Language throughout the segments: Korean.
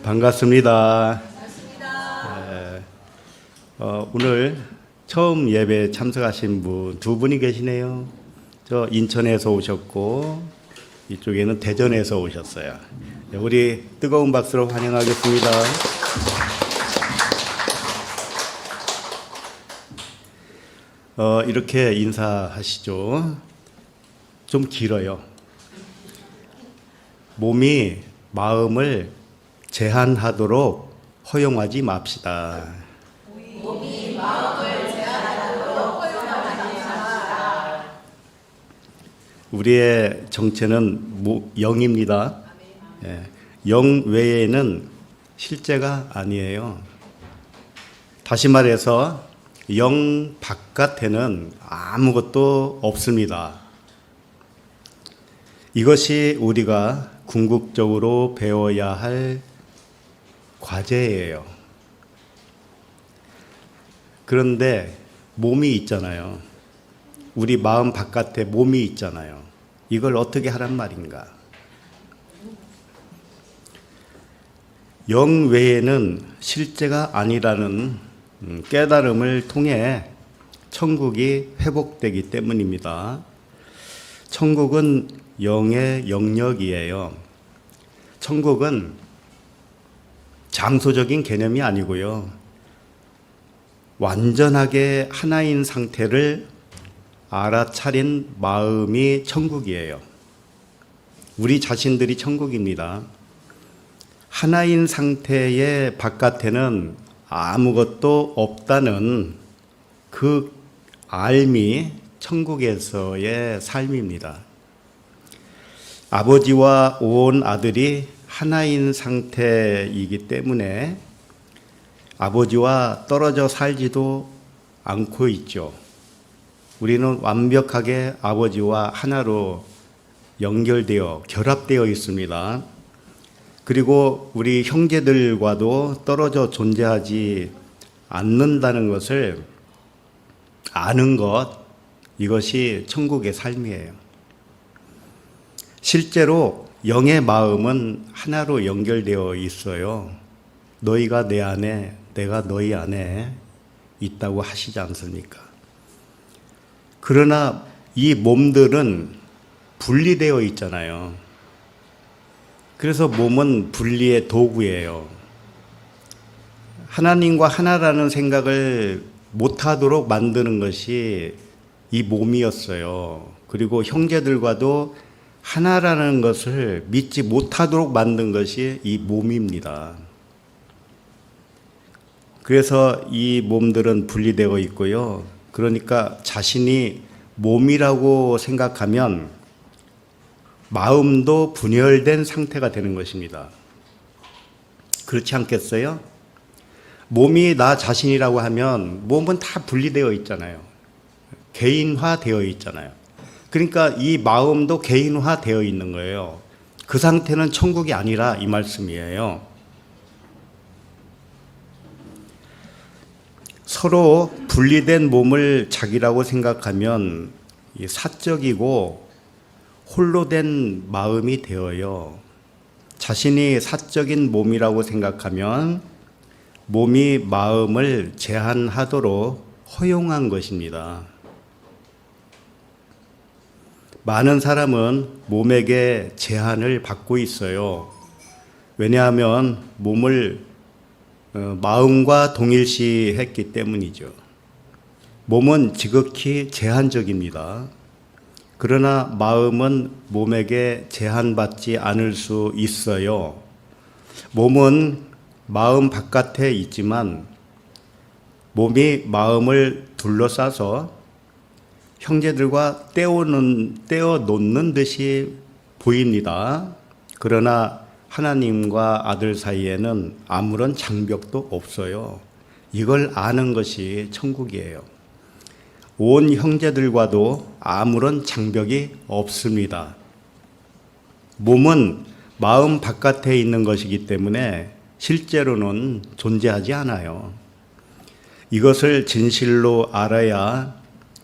반갑습니다. 네, 오늘 처음 예배 참석하신 분 두 분이 계시네요. 저 인천에서 오셨고 이쪽에는 대전에서 오셨어요. 네, 우리 뜨거운 박수로 환영하겠습니다. 이렇게 인사하시죠. 좀 길어요. 몸이 마음을 제한하도록 허용하지 맙시다. 몸이 마음을 제한하도록 허용하지 맙시다. 우리의 정체는 영입니다. 예, 영 외에는 실제가 아니에요. 다시 말해서 영 바깥에는 아무것도 없습니다. 이것이 우리가 궁극적으로 배워야 할 과제예요. 그런데 몸이 있잖아요. 우리 마음 바깥에 몸이 있잖아요. 이걸 어떻게 하란 말인가? 영 외에는 실제가 아니라는 깨달음을 통해 천국이 회복되기 때문입니다. 천국은 영의 영역이에요. 천국은 장소적인 개념이 아니고요. 완전하게 하나인 상태를 알아차린 마음이 천국이에요. 우리 자신들이 천국입니다. 하나인 상태의 바깥에는 아무것도 없다는 그 알미 천국에서의 삶입니다. 아버지와 온 아들이 하나인 상태이기 때문에 아버지와 떨어져 살지도 않고 있죠. 우리는 완벽하게 아버지와 하나로 연결되어 결합되어 있습니다. 그리고 우리 형제들과도 떨어져 존재하지 않는다는 것을 아는 것, 이것이 천국의 삶이에요. 실제로 영의 마음은 하나로 연결되어 있어요. 너희가 내 안에, 내가 너희 안에 있다고 하시지 않습니까? 그러나 이 몸들은 분리되어 있잖아요. 그래서 몸은 분리의 도구예요. 하나님과 하나라는 생각을 못하도록 만드는 것이 이 몸이었어요. 그리고 형제들과도 하나라는 것을 믿지 못하도록 만든 것이 이 몸입니다. 그래서 이 몸들은 분리되어 있고요. 그러니까 자신이 몸이라고 생각하면 마음도 분열된 상태가 되는 것입니다. 그렇지 않겠어요? 몸이 나 자신이라고 하면 몸은 다 분리되어 있잖아요. 개인화되어 있잖아요. 그러니까 이 마음도 개인화되어 있는 거예요. 그 상태는 천국이 아니라 이 말씀이에요. 서로 분리된 몸을 자기라고 생각하면 사적이고 홀로 된 마음이 되어요. 자신이 사적인 몸이라고 생각하면 몸이 마음을 제한하도록 허용한 것입니다. 많은 사람은 몸에게 제한을 받고 있어요. 왜냐하면 몸을 마음과 동일시했기 때문이죠. 몸은 지극히 제한적입니다. 그러나 마음은 몸에게 제한받지 않을 수 있어요. 몸은 마음 바깥에 있지만 몸이 마음을 둘러싸서 형제들과 떼어놓는 듯이 보입니다. 그러나 하나님과 아들 사이에는 아무런 장벽도 없어요. 이걸 아는 것이 천국이에요. 온 형제들과도 아무런 장벽이 없습니다. 몸은 마음 바깥에 있는 것이기 때문에 실제로는 존재하지 않아요. 이것을 진실로 알아야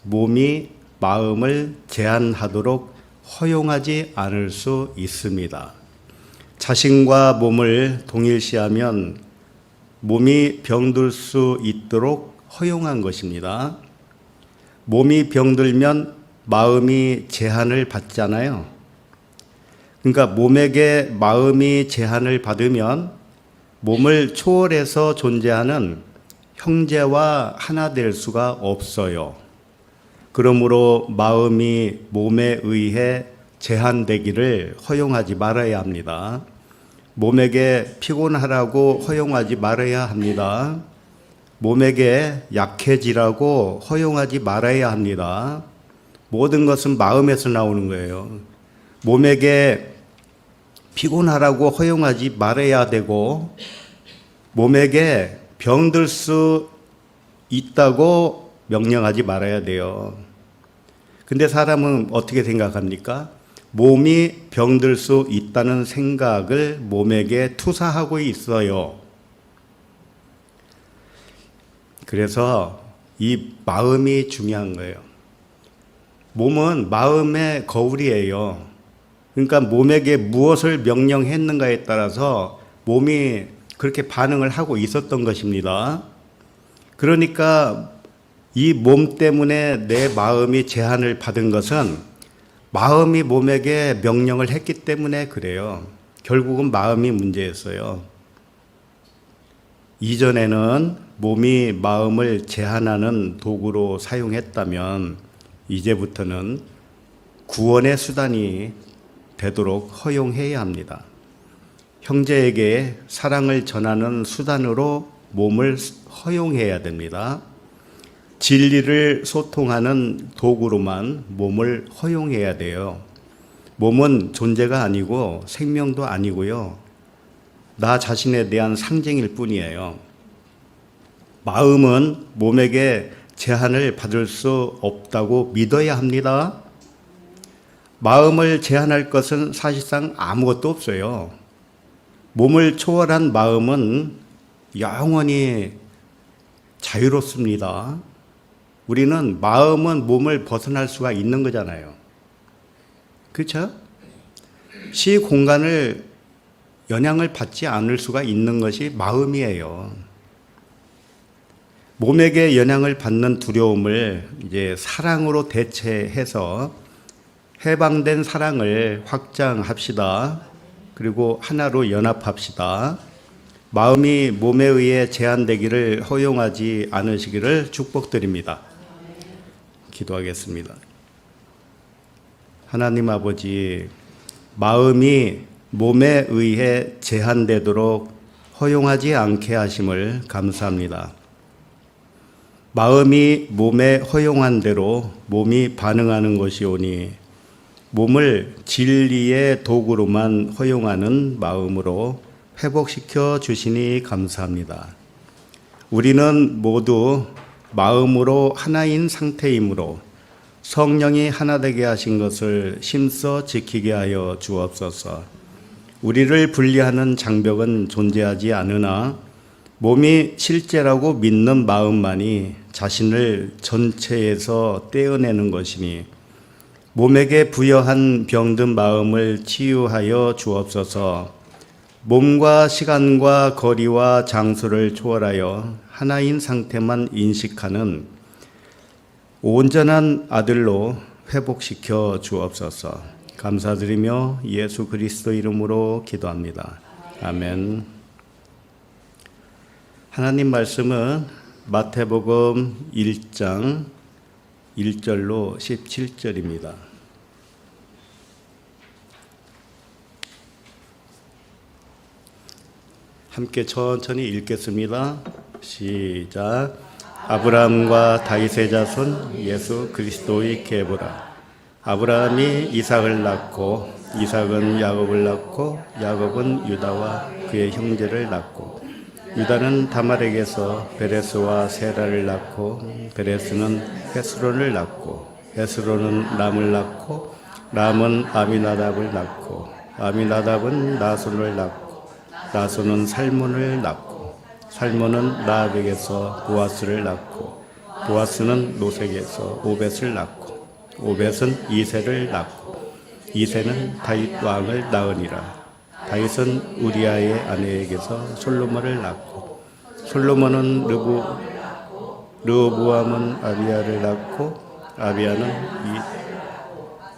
몸이 마음을 제한하도록 허용하지 않을 수 있습니다. 자신과 몸을 동일시하면 몸이 병들 수 있도록 허용한 것입니다. 몸이 병들면 마음이 제한을 받잖아요. 그러니까 몸에게 마음이 제한을 받으면 몸을 초월해서 존재하는 형제와 하나 될 수가 없어요. 그러므로 마음이 몸에 의해 제한되기를 허용하지 말아야 합니다. 몸에게 피곤하라고 허용하지 말아야 합니다. 몸에게 약해지라고 허용하지 말아야 합니다. 모든 것은 마음에서 나오는 거예요. 몸에게 피곤하라고 허용하지 말아야 되고, 몸에게 병들 수 있다고 명령하지 말아야 돼요. 근데 사람은 어떻게 생각합니까? 몸이 병들 수 있다는 생각을 몸에게 투사하고 있어요. 그래서 이 마음이 중요한 거예요. 몸은 마음의 거울이에요. 그러니까 몸에게 무엇을 명령했는가에 따라서 몸이 그렇게 반응을 하고 있었던 것입니다. 그러니까 이 몸 때문에 내 마음이 제한을 받은 것은 마음이 몸에게 명령을 했기 때문에 그래요. 결국은 마음이 문제였어요. 이전에는 몸이 마음을 제한하는 도구로 사용했다면 이제부터는 구원의 수단이 되도록 허용해야 합니다. 형제에게 사랑을 전하는 수단으로 몸을 허용해야 됩니다. 진리를 소통하는 도구로만 몸을 허용해야 돼요. 몸은 존재가 아니고 생명도 아니고요. 나 자신에 대한 상징일 뿐이에요. 마음은 몸에게 제한을 받을 수 없다고 믿어야 합니다. 마음을 제한할 것은 사실상 아무것도 없어요. 몸을 초월한 마음은 영원히 자유롭습니다. 우리는 마음은 몸을 벗어날 수가 있는 거잖아요. 그렇죠? 시 공간을 영향을 받지 않을 수가 있는 것이 마음이에요. 몸에게 영향을 받는 두려움을 이제 사랑으로 대체해서 해방된 사랑을 확장합시다. 그리고 하나로 연합합시다. 마음이 몸에 의해 제한되기를 허용하지 않으시기를 축복드립니다. 기도하겠습니다. 하나님 아버지, 마음이 몸에 의해 제한되도록 허용하지 않게 하심을 감사합니다. 마음이 몸에 허용한 대로 몸이 반응하는 것이오니 몸을 진리의 도구로만 허용하는 마음으로 회복시켜 주시니 감사합니다. 우리는 모두 마음으로 하나인 상태이므로 성령이 하나 되게 하신 것을 힘써 지키게 하여 주옵소서. 우리를 분리하는 장벽은 존재하지 않으나 몸이 실제라고 믿는 마음만이 자신을 전체에서 떼어내는 것이니 몸에게 부여한 병든 마음을 치유하여 주옵소서. 몸과 시간과 거리와 장소를 초월하여 하나인 상태만 인식하는 온전한 아들로 회복시켜 주옵소서. 감사드리며 예수 그리스도 이름으로 기도합니다. 아멘. 하나님 말씀은 마태복음 1장 1절로 17절입니다. 함께 천천히 읽겠습니다. 시작. 아브라함과 다윗의 자손 예수 그리스도의 계보라. 아브라함이 이삭을 낳고 이삭은 야곱을 낳고 야곱은 유다와 그의 형제를 낳고 유다는 다말에게서 베레스와 세라를 낳고 베레스는 헤스론을 낳고 헤스론은 람을 낳고 람은 아미나답을 낳고 아미나답은 나손을 낳고 나손은 살몬을 낳고 살몬은 라합에게서 보아스를 낳고 보아스는 노색에서 오벳을 낳고 오벳은 이새를 낳고 이새는 다윗 왕을 낳으니라. 다윗은 우리아의 아내에게서 솔로몬을 낳고 솔로몬은 르호보암은 아비야를 낳고 아비야는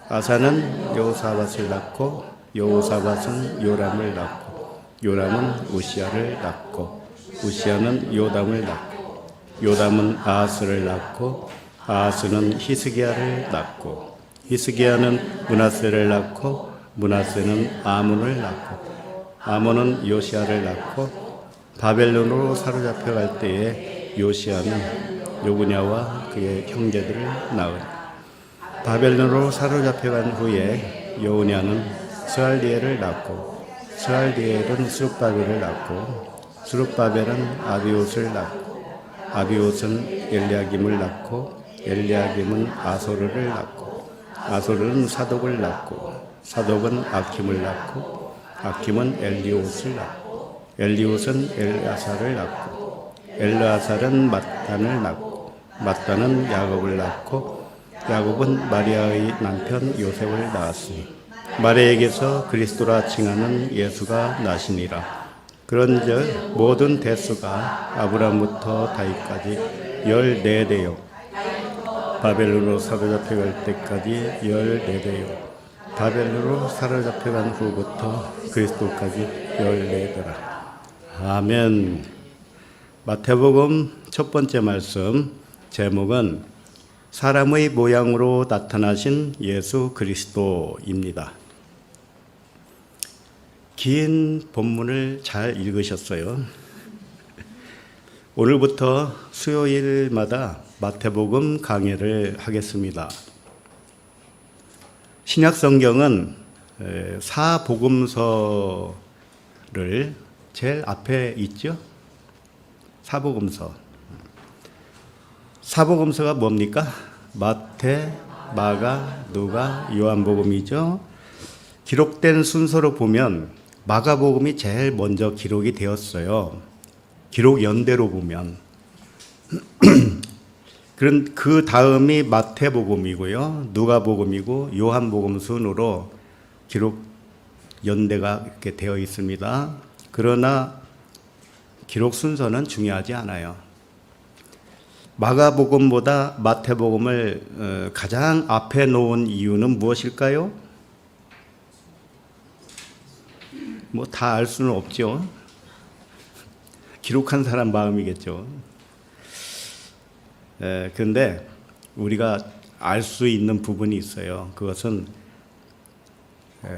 아사는 여호사밧을 낳고 여호사밧은 요람을 낳고 요람은 우시야를 낳고 우시야는 요담을 낳고 요담은 아하스를 낳고 아하스는 히스기야를 낳고 히스기야는 므낫세를 낳고 므낫세는 아몬을 낳고 아몬은 요시야를 낳고 바벨론으로 사로잡혀갈 때에 요시야는 요구냐와 그의 형제들을 낳으니 바벨론으로 사로잡혀간 후에 여우냐는 스알디엘을 낳고 스알디엘은 스룹바벨을 낳고 스룹바벨은 아비옷을 낳고 아비옷은 엘리야김을 낳고 엘리야김은 아소르를 낳고 아소르는 사독을 낳고 사독은 아킴을 낳고 아킴은 엘리옷을 낳고 엘리옷은 엘르아살을 낳고 엘르아살은 mat단을 낳고 mat단은 야곱을 낳고 야곱은 마리아의 남편 요셉을 낳았으니 마리아에게서 그리스도라 칭하는 예수가 나시니라. 그런즉 모든 대수가 아브라함부터 다윗까지 14대요 바벨론으로 사로잡혀갈 때까지 14대요 바벨론으로 사로잡혀간 후부터 그리스도까지 14대라. 아멘. 마태복음 첫 번째 말씀 제목은 사람의 모양으로 나타나신 예수 그리스도입니다. 긴 본문을 잘 읽으셨어요. 오늘부터 수요일마다 마태복음 강해를 하겠습니다. 신약 성경은 사복음서를 제일 앞에 있죠. 사복음서가 뭡니까? 마태, 마가, 누가, 요한복음이죠. 기록된 순서로 보면 마가복음이 제일 먼저 기록이 되었어요. 기록 연대로 보면. 그 다음이 마태복음이고요. 누가복음이고 요한복음 순으로 기록 연대가 이렇게 되어 있습니다. 그러나 기록 순서는 중요하지 않아요. 마가복음보다 마태복음을 가장 앞에 놓은 이유는 무엇일까요? 뭐 다 알 수는 없죠. 기록한 사람 마음이겠죠. 그런데 우리가 알 수 있는 부분이 있어요. 그것은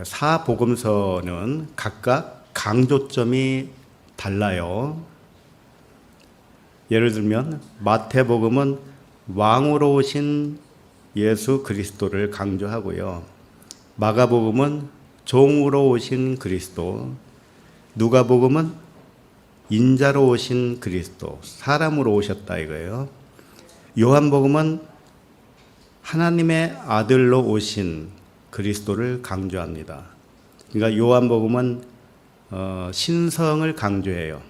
사복음서는 각각 강조점이 달라요. 예를 들면 마태복음은 왕으로 오신 예수 그리스도를 강조하고요. 마가복음은 종으로 오신 그리스도, 누가복음은 인자로 오신 그리스도, 사람으로 오셨다 이거예요. 요한복음은 하나님의 아들로 오신 그리스도를 강조합니다. 그러니까 요한복음은 신성을 강조해요.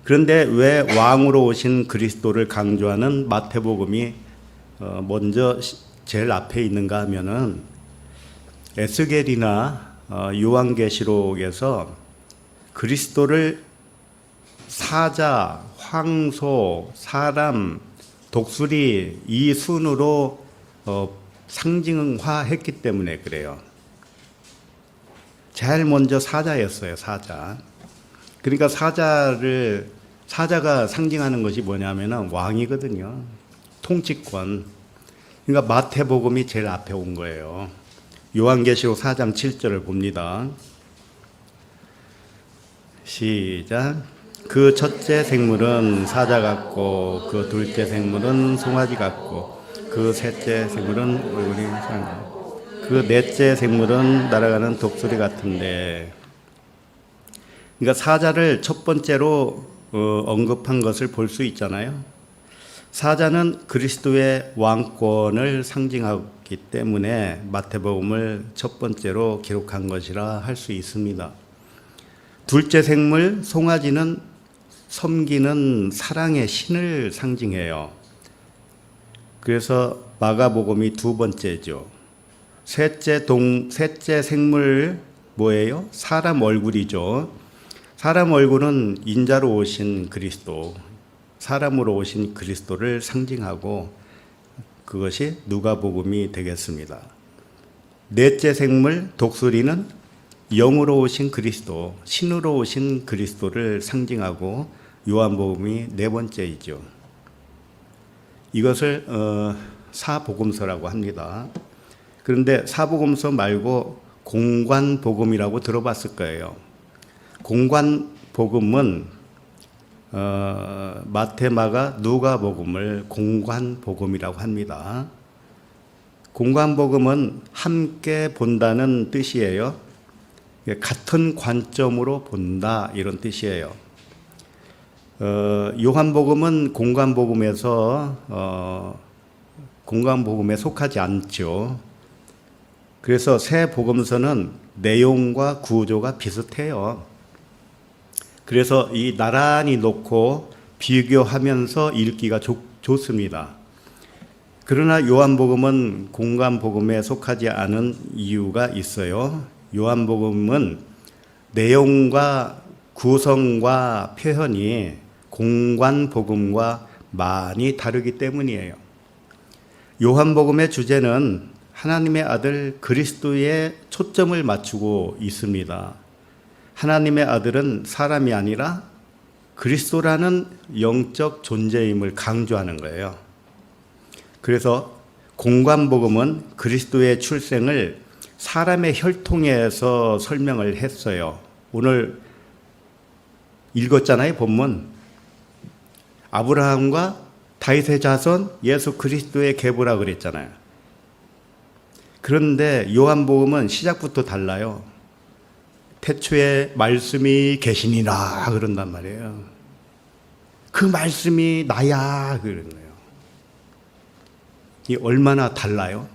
그런데 왜 왕으로 오신 그리스도를 강조하는 마태복음이 먼저 제일 앞에 있는가 하면은 에스겔이나 요한계시록에서 그리스도를 사자, 황소, 사람, 독수리 이 순으로 상징화했기 때문에 그래요. 제일 먼저 사자였어요. 사자. 그러니까 사자가 상징하는 것이 뭐냐면은 왕이거든요. 통치권. 그러니까 마태복음이 제일 앞에 온 거예요. 요한계시록 4장 7절을 봅니다. 시작. 그 첫째 생물은 사자 같고 그 둘째 생물은 송아지 같고 그 셋째 생물은 얼굴이 상하고 그 넷째 생물은 날아가는 독수리 같은데. 그러니까 사자를 첫 번째로 언급한 것을 볼 수 있잖아요. 사자는 그리스도의 왕권을 상징하기 때문에 마태복음을 첫 번째로 기록한 것이라 할 수 있습니다. 둘째 생물 송아지는 섬기는 사랑의 신을 상징해요. 그래서 마가복음이 두 번째죠. 셋째 생물 뭐예요? 사람 얼굴이죠. 사람 얼굴은 인자로 오신 그리스도, 사람으로 오신 그리스도를 상징하고 그것이 누가복음이 되겠습니다. 넷째 생물 독수리는 영으로 오신 그리스도, 신으로 오신 그리스도를 상징하고 요한복음이 네 번째이죠. 이것을 사복음서라고 합니다. 그런데 사복음서 말고 공관복음이라고 들어봤을 거예요. 공관복음은 마태, 마가, 누가복음을 공관복음이라고 합니다. 공관복음은 함께 본다는 뜻이에요. 같은 관점으로 본다 이런 뜻이에요. 요한복음은 공관복음에 속하지 않죠. 그래서 세 복음서는 내용과 구조가 비슷해요. 그래서 이 나란히 놓고 비교하면서 읽기가 좋습니다. 그러나 요한복음은 공관복음에 속하지 않은 이유가 있어요. 요한복음은 내용과 구성과 표현이 공관복음과 많이 다르기 때문이에요. 요한복음의 주제는 하나님의 아들 그리스도에 초점을 맞추고 있습니다. 하나님의 아들은 사람이 아니라 그리스도라는 영적 존재임을 강조하는 거예요. 그래서 공관복음은 그리스도의 출생을 사람의 혈통에서 설명을 했어요. 오늘 읽었잖아요, 본문. 아브라함과 다윗의 자손 예수 그리스도의 계보라 그랬잖아요. 그런데 요한복음은 시작부터 달라요. 태초에 말씀이 계시니라 그런단 말이에요. 그 말씀이 나야 그런 거예요. 이 얼마나 달라요?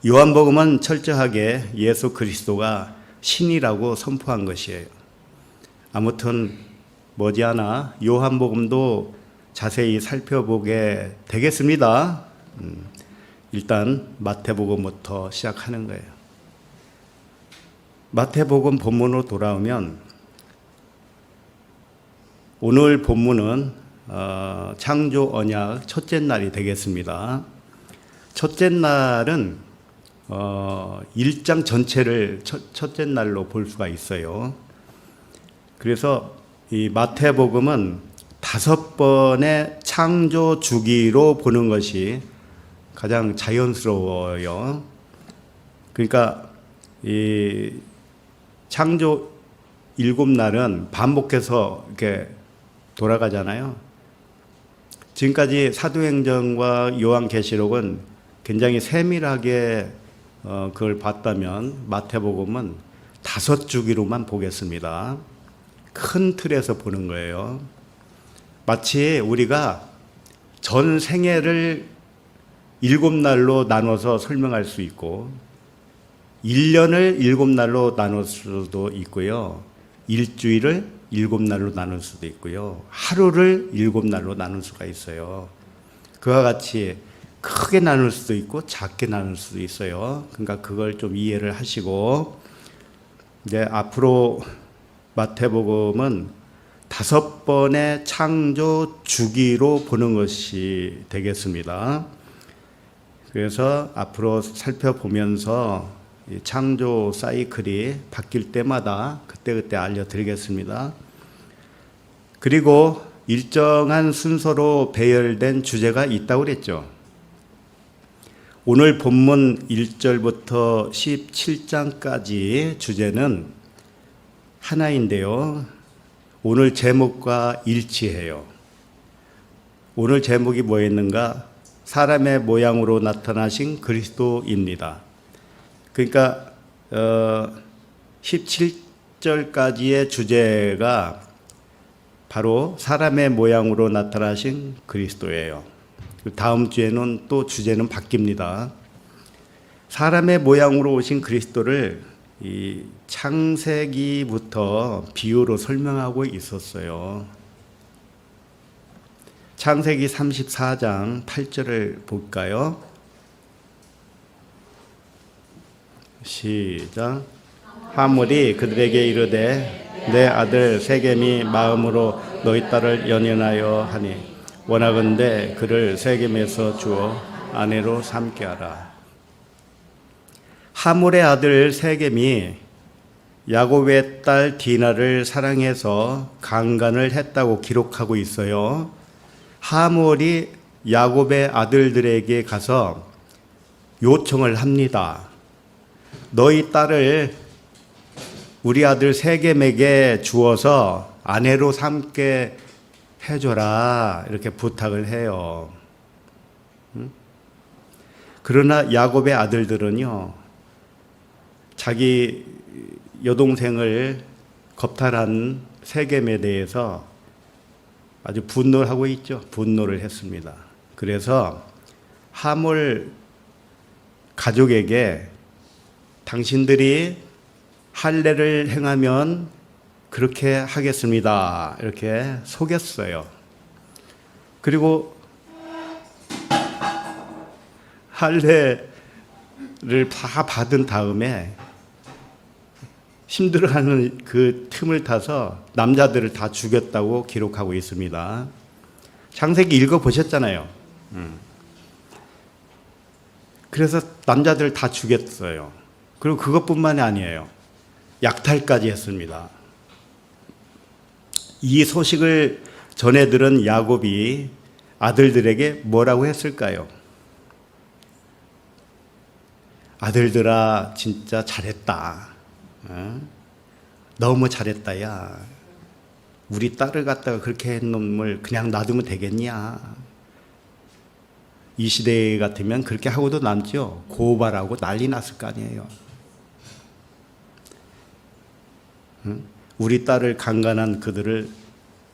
요한복음은 철저하게 예수 그리스도가 신이라고 선포한 것이에요. 아무튼 머지않아 요한복음도 자세히 살펴보게 되겠습니다. 일단 마태복음부터 시작하는 거예요. 마태복음 본문으로 돌아오면 오늘 본문은 창조 언약 첫째 날이 되겠습니다. 첫째 날은 1장 전체를 첫째 날로 볼 수가 있어요. 그래서 이 마태복음은 5번의 창조 주기로 보는 것이 가장 자연스러워요. 그러니까 이 창조 7날은 반복해서 이렇게 돌아가잖아요. 지금까지 사도행전과 요한계시록은 굉장히 세밀하게 그걸 봤다면 마태복음은 5주기로만 보겠습니다. 큰 틀에서 보는 거예요. 마치 우리가 전 생애를 7날로 나눠서 설명할 수 있고 1년을 7날로 나눌 수도 있고요. 일주일을 7날로 나눌 수도 있고요. 하루를 7날로 나눌 수가 있어요. 그와 같이 크게 나눌 수도 있고 작게 나눌 수도 있어요. 그러니까 그걸 좀 이해를 하시고 이제 앞으로 마태복음은 5번의 창조 주기로 보는 것이 되겠습니다. 그래서 앞으로 살펴보면서 이 창조 사이클이 바뀔 때마다 그때그때 알려드리겠습니다. 그리고 일정한 순서로 배열된 주제가 있다고 그랬죠. 오늘 본문 1절부터 17장까지 주제는 하나인데요. 오늘 제목과 일치해요. 오늘 제목이 뭐였는가? 사람의 모양으로 나타나신 그리스도입니다. 그러니까 17절까지의 주제가 바로 사람의 모양으로 나타나신 그리스도예요. 다음 주에는 또 주제는 바뀝니다. 사람의 모양으로 오신 그리스도를 이 창세기부터 비유로 설명하고 있었어요. 창세기 34장 8절을 볼까요? 시작. 하물이 그들에게 이르되 내 아들 세겜이 마음으로 너희 딸을 연연하여 하니 원하건대 그를 세겜에서 주어 아내로 삼게 하라. 하물의 아들 세겜이 야곱의 딸 디나를 사랑해서 강간을 했다고 기록하고 있어요. 하물이 야곱의 아들들에게 가서 요청을 합니다. 너희 딸을 우리 아들 세겜에게 주어서 아내로 삼게 해줘라, 이렇게 부탁을 해요. 그러나 야곱의 아들들은요, 자기 여동생을 겁탈한 세겜에 대해서 아주 분노를 하고 있죠. 분노를 했습니다. 그래서 하물 가족에게 당신들이 할례를 행하면 그렇게 하겠습니다, 이렇게 속였어요. 그리고 할례를 다 받은 다음에 힘들어하는 그 틈을 타서 남자들을 다 죽였다고 기록하고 있습니다. 창세기 읽어보셨잖아요. 그래서 남자들 다 죽였어요. 그리고 그것뿐만이 아니에요. 약탈까지 했습니다. 이 소식을 전해 들은 야곱이 아들들에게 뭐라고 했을까요? 아들들아, 진짜 잘했다. 너무 잘했다, 야. 우리 딸을 갖다가 그렇게 한 놈을 그냥 놔두면 되겠냐. 이 시대 같으면 그렇게 하고도 남죠. 고발하고 난리 났을 거 아니에요. 우리 딸을 강간한 그들을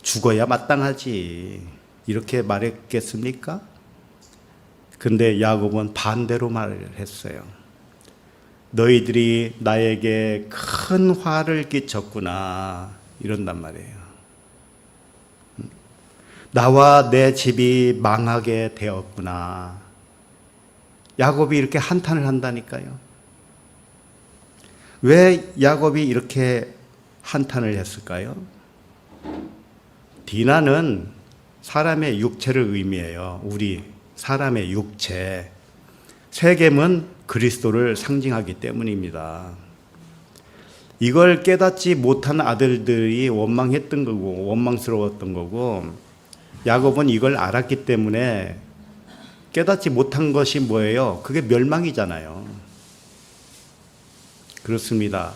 죽어야 마땅하지, 이렇게 말했겠습니까? 근데 야곱은 반대로 말을 했어요. 너희들이 나에게 큰 화를 끼쳤구나, 이런단 말이에요. 나와 내 집이 망하게 되었구나. 야곱이 이렇게 한탄을 한다니까요. 왜 야곱이 이렇게 한탄을 했을까요? 디나는 사람의 육체를 의미해요. 우리 사람의 육체. 세겜은 그리스도를 상징하기 때문입니다. 이걸 깨닫지 못한 아들들이 원망했던 거고 원망스러웠던 거고, 야곱은 이걸 알았기 때문에 깨닫지 못한 것이 뭐예요? 그게 멸망이잖아요. 그렇습니다.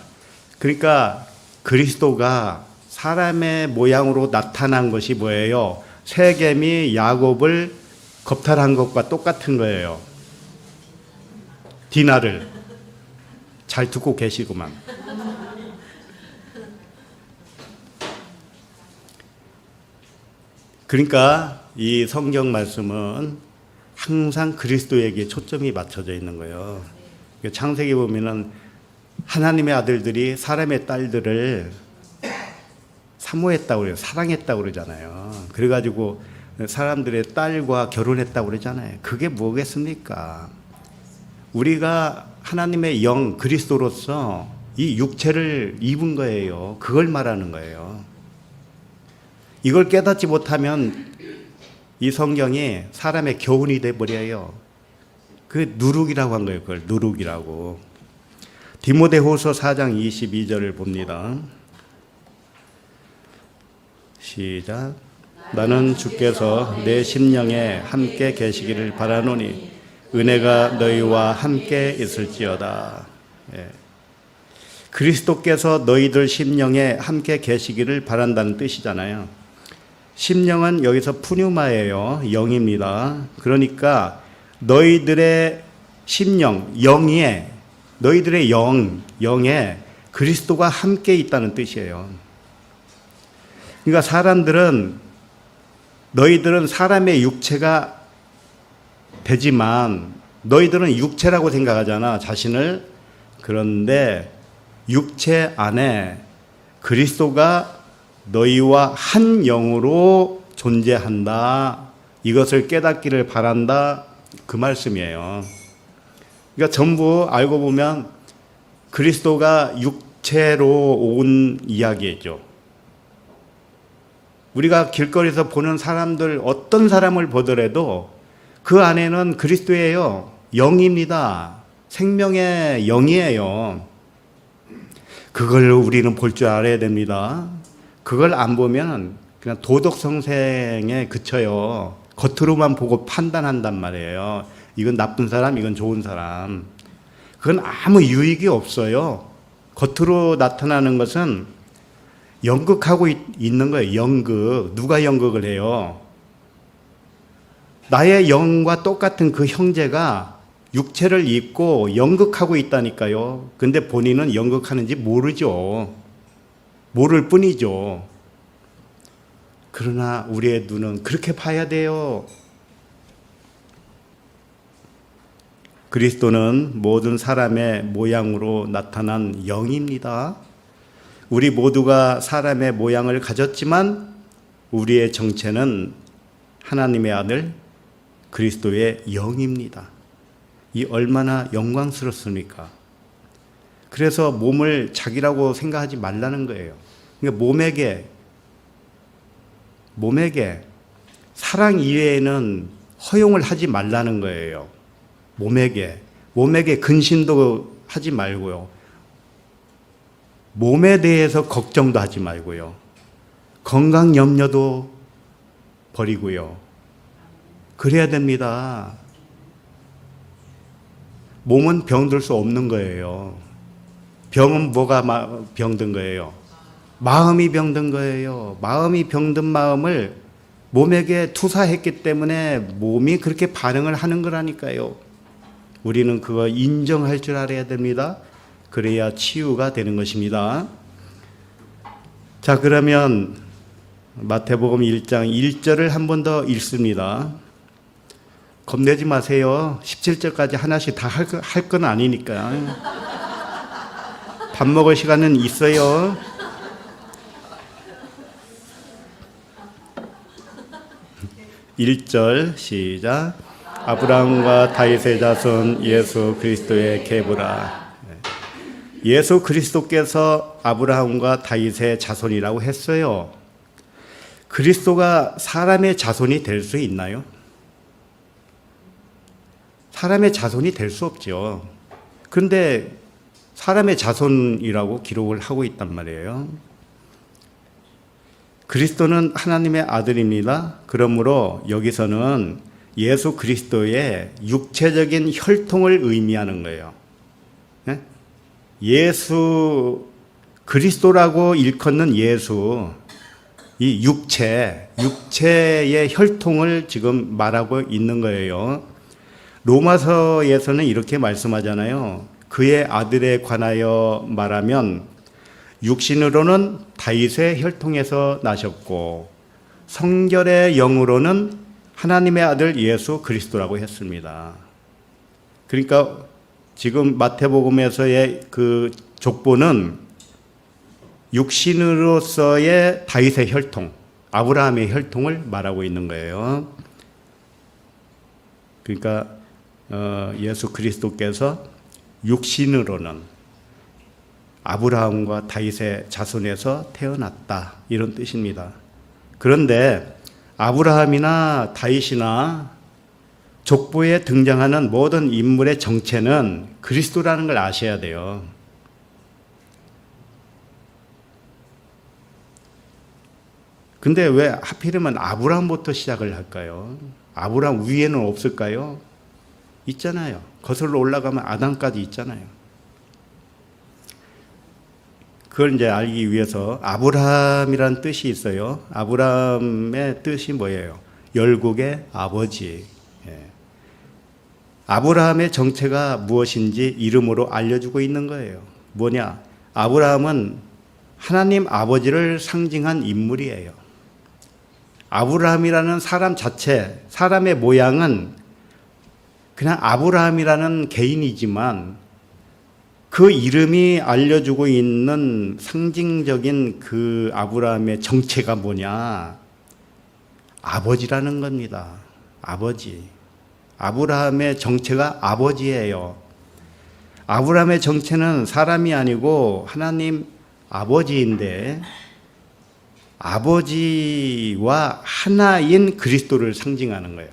그러니까 그리스도가 사람의 모양으로 나타난 것이 뭐예요? 세겜이 야곱을 겁탈한 것과 똑같은 거예요. 디나를. 잘 듣고 계시구만. 그러니까 이 성경 말씀은 항상 그리스도에게 초점이 맞춰져 있는 거예요. 창세기 보면은 하나님의 아들들이 사람의 딸들을 사모했다고 그래요. 사랑했다고 그러잖아요. 그래가지고 사람들의 딸과 결혼했다고 그러잖아요. 그게 뭐겠습니까? 우리가 하나님의 영 그리스도로서 이 육체를 입은 거예요. 그걸 말하는 거예요. 이걸 깨닫지 못하면 이 성경이 사람의 교훈이 돼버려요. 그 누룩이라고 한 거예요. 그걸 누룩이라고. 디모데후서 4장 22절을 봅니다. 시작. 나는 주께서 내 심령에 함께 계시기를 바라노니 은혜가 너희와 함께 있을지어다. 예. 그리스도께서 너희들 심령에 함께 계시기를 바란다는 뜻이잖아요. 심령은 여기서 푸뉴마예요. 영입니다. 그러니까 너희들의 심령, 영에, 너희들의 영에 그리스도가 함께 있다는 뜻이에요. 그러니까 너희들은 사람의 육체가 되지만 너희들은 육체라고 생각하잖아, 자신을. 그런데 육체 안에 그리스도가 너희와 한 영으로 존재한다. 이것을 깨닫기를 바란다. 그 말씀이에요. 그러니까 전부 알고 보면 그리스도가 육체로 온 이야기죠. 우리가 길거리에서 보는 사람들, 어떤 사람을 보더라도 그 안에는 그리스도예요. 영입니다. 생명의 영이에요. 그걸 우리는 볼 줄 알아야 됩니다. 그걸 안 보면 그냥 도덕성생에 그쳐요. 겉으로만 보고 판단한단 말이에요. 이건 나쁜 사람, 이건 좋은 사람. 그건 아무 유익이 없어요. 겉으로 나타나는 것은 연극하고 있는 거예요. 연극. 누가 연극을 해요? 나의 영과 똑같은 그 형제가 육체를 입고 연극하고 있다니까요. 근데 본인은 연극하는지 모르죠. 모를 뿐이죠. 그러나 우리의 눈은 그렇게 봐야 돼요. 그리스도는 모든 사람의 모양으로 나타난 영입니다. 우리 모두가 사람의 모양을 가졌지만 우리의 정체는 하나님의 아들 그리스도의 영입니다. 이 얼마나 영광스럽습니까? 그래서 몸을 자기라고 생각하지 말라는 거예요. 그러니까 몸에게 사랑 이외에는 허용을 하지 말라는 거예요. 몸에게 근심도 하지 말고요. 몸에 대해서 걱정도 하지 말고요. 건강 염려도 버리고요. 그래야 됩니다. 몸은 병들 수 없는 거예요. 병은 뭐가 병든 거예요? 마음이 병든 거예요. 마음이 병든 마음을 몸에게 투사했기 때문에 몸이 그렇게 반응을 하는 거라니까요. 우리는 그거 인정할 줄 알아야 됩니다. 그래야 치유가 되는 것입니다. 자, 그러면 마태복음 1장 1절을 한 번 더 읽습니다. 겁내지 마세요. 17절까지 하나씩 다 할 건 아니니까. 밥 먹을 시간은 있어요. (1절) 시작. 아브라함과 다윗의 자손 예수 그리스도의 계보라. 예수 그리스도께서 아브라함과 다윗의 자손이라고 했어요. 그리스도가 사람의 자손이 될 수 있나요? 사람의 자손이 될 수 없죠. 그런데 사람의 자손이라고 기록을 하고 있단 말이에요. 그리스도는 하나님의 아들입니다. 그러므로 여기서는 예수 그리스도의 육체적인 혈통을 의미하는 거예요. 예수 그리스도라고 일컫는 예수, 이 육체의 혈통을 지금 말하고 있는 거예요. 로마서에서는 이렇게 말씀하잖아요. 그의 아들에 관하여 말하면 육신으로는 다윗의 혈통에서 나셨고 성결의 영으로는 하나님의 아들 예수 그리스도라고 했습니다. 그러니까 지금 마태복음에서의 그 족보는 육신으로서의 다윗의 혈통, 아브라함의 혈통을 말하고 있는 거예요. 그러니까 예수 그리스도께서 육신으로는 아브라함과 다윗의 자손에서 태어났다, 이런 뜻입니다. 그런데 아브라함이나 다윗이나 족보에 등장하는 모든 인물의 정체는 그리스도라는 걸 아셔야 돼요. 근데 왜 하필이면 아브라함부터 시작을 할까요? 아브라함 위에는 없을까요? 있잖아요. 거슬러 올라가면 아담까지 있잖아요. 그걸 이제 알기 위해서 아브라함이라는 뜻이 있어요. 아브라함의 뜻이 뭐예요? 열국의 아버지. 아브라함의 정체가 무엇인지 이름으로 알려주고 있는 거예요. 뭐냐? 아브라함은 하나님 아버지를 상징한 인물이에요. 아브라함이라는 사람 자체, 사람의 모양은 그냥 아브라함이라는 개인이지만 그 이름이 알려주고 있는 상징적인 그 아브라함의 정체가 뭐냐? 아버지라는 겁니다. 아버지. 아브라함의 정체가 아버지예요. 아브라함의 정체는 사람이 아니고 하나님 아버지인데 아버지와 하나인 그리스도를 상징하는 거예요.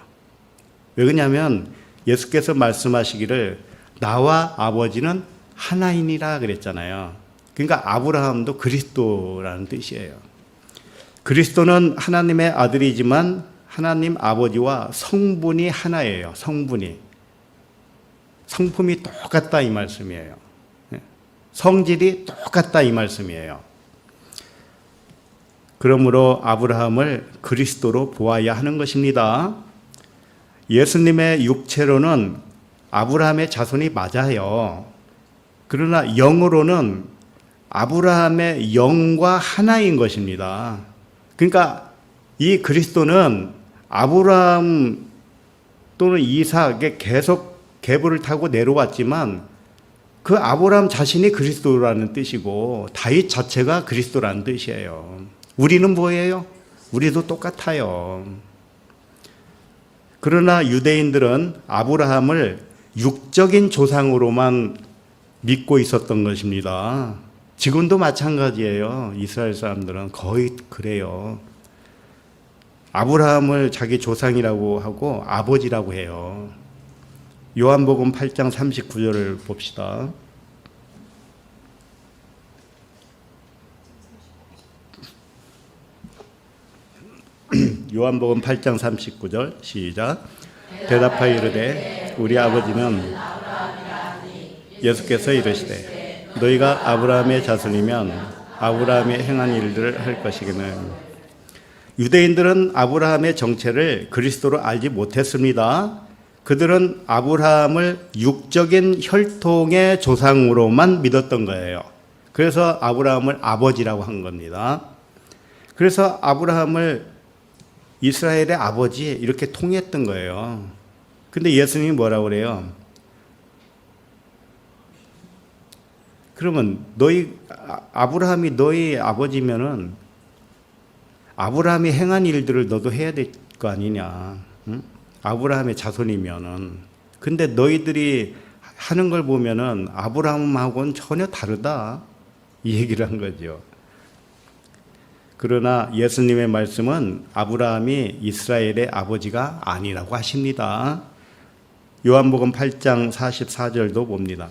왜 그러냐면 예수께서 말씀하시기를 나와 아버지는 하나이니라 그랬잖아요. 그러니까 아브라함도 그리스도라는 뜻이에요. 그리스도는 하나님의 아들이지만 하나님 아버지와 성분이 하나예요. 성분이. 성품이 똑같다 이 말씀이에요. 성질이 똑같다 이 말씀이에요. 그러므로 아브라함을 그리스도로 보아야 하는 것입니다. 예수님의 육체로는 아브라함의 자손이 맞아요. 그러나 영으로는 아브라함의 영과 하나인 것입니다. 그러니까 이 그리스도는 아브라함 또는 이삭에 계속 계보를 타고 내려왔지만 그 아브라함 자신이 그리스도라는 뜻이고 다윗 자체가 그리스도라는 뜻이에요. 우리는 뭐예요? 우리도 똑같아요. 그러나 유대인들은 아브라함을 육적인 조상으로만 믿고 있었던 것입니다. 지금도 마찬가지예요. 이스라엘 사람들은 거의 그래요. 아브라함을 자기 조상이라고 하고 아버지라고 해요. 요한복음 8장 39절을 봅시다. 요한복음 8장 39절 시작. 대답하여 이르되 우리 아버지는 예수께서 이르시되 너희가 아브라함의 자손이면 아브라함이 행한 일들을 할 것이기는. 유대인들은 아브라함의 정체를 그리스도로 알지 못했습니다. 그들은 아브라함을 육적인 혈통의 조상으로만 믿었던 거예요. 그래서 아브라함을 아버지라고 한 겁니다. 그래서 아브라함을 이스라엘의 아버지 이렇게 통했던 거예요. 근데 예수님이 뭐라고 그래요? 그러면 아브라함이 너희 아버지면은 아브라함이 행한 일들을 너도 해야 될 거 아니냐. 응? 아브라함의 자손이면은. 근데 너희들이 하는 걸 보면은 아브라함하고는 전혀 다르다. 이 얘기를 한 거죠. 그러나 예수님의 말씀은 아브라함이 이스라엘의 아버지가 아니라고 하십니다. 요한복음 8장 44절도 봅니다.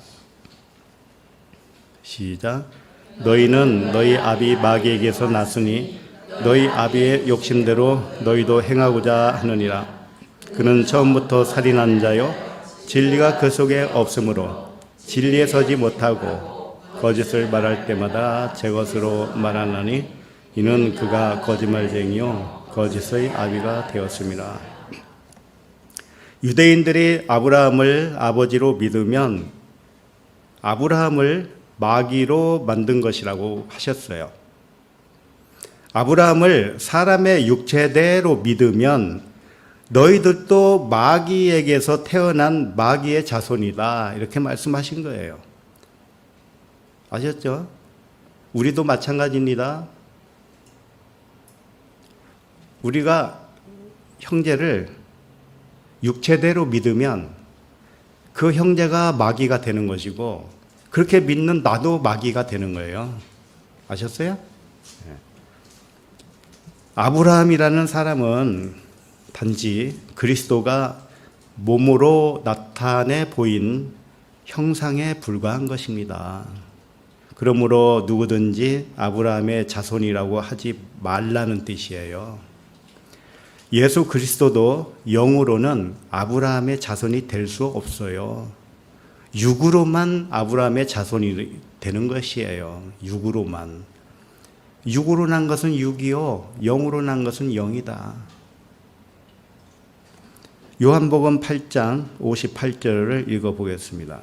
시작. 너희는 너희 아비 마귀에게서 났으니 너희 아비의 욕심대로 너희도 행하고자 하느니라. 그는 처음부터 살인한 자요 진리가 그 속에 없으므로 진리에 서지 못하고 거짓을 말할 때마다 제 것으로 말하나니 이는 그가 거짓말쟁이요 거짓의 아비가 되었습니다. 유대인들이 아브라함을 아버지로 믿으면 아브라함을 마귀로 만든 것이라고 하셨어요. 아브라함을 사람의 육체대로 믿으면 너희들도 마귀에게서 태어난 마귀의 자손이다. 이렇게 말씀하신 거예요. 아셨죠? 우리도 마찬가지입니다. 우리가 형제를 육체대로 믿으면 그 형제가 마귀가 되는 것이고 그렇게 믿는 나도 마귀가 되는 거예요. 아셨어요? 아브라함이라는 사람은 단지 그리스도가 몸으로 나타내 보인 형상에 불과한 것입니다. 그러므로 누구든지 아브라함의 자손이라고 하지 말라는 뜻이에요. 예수 그리스도도 영으로는 아브라함의 자손이 될 수 없어요. 육으로만 아브라함의 자손이 되는 것이에요. 육으로만. 육으로 난 것은 육이요 영으로 난 것은 영이다. 요한복음 8장 58절을 읽어보겠습니다.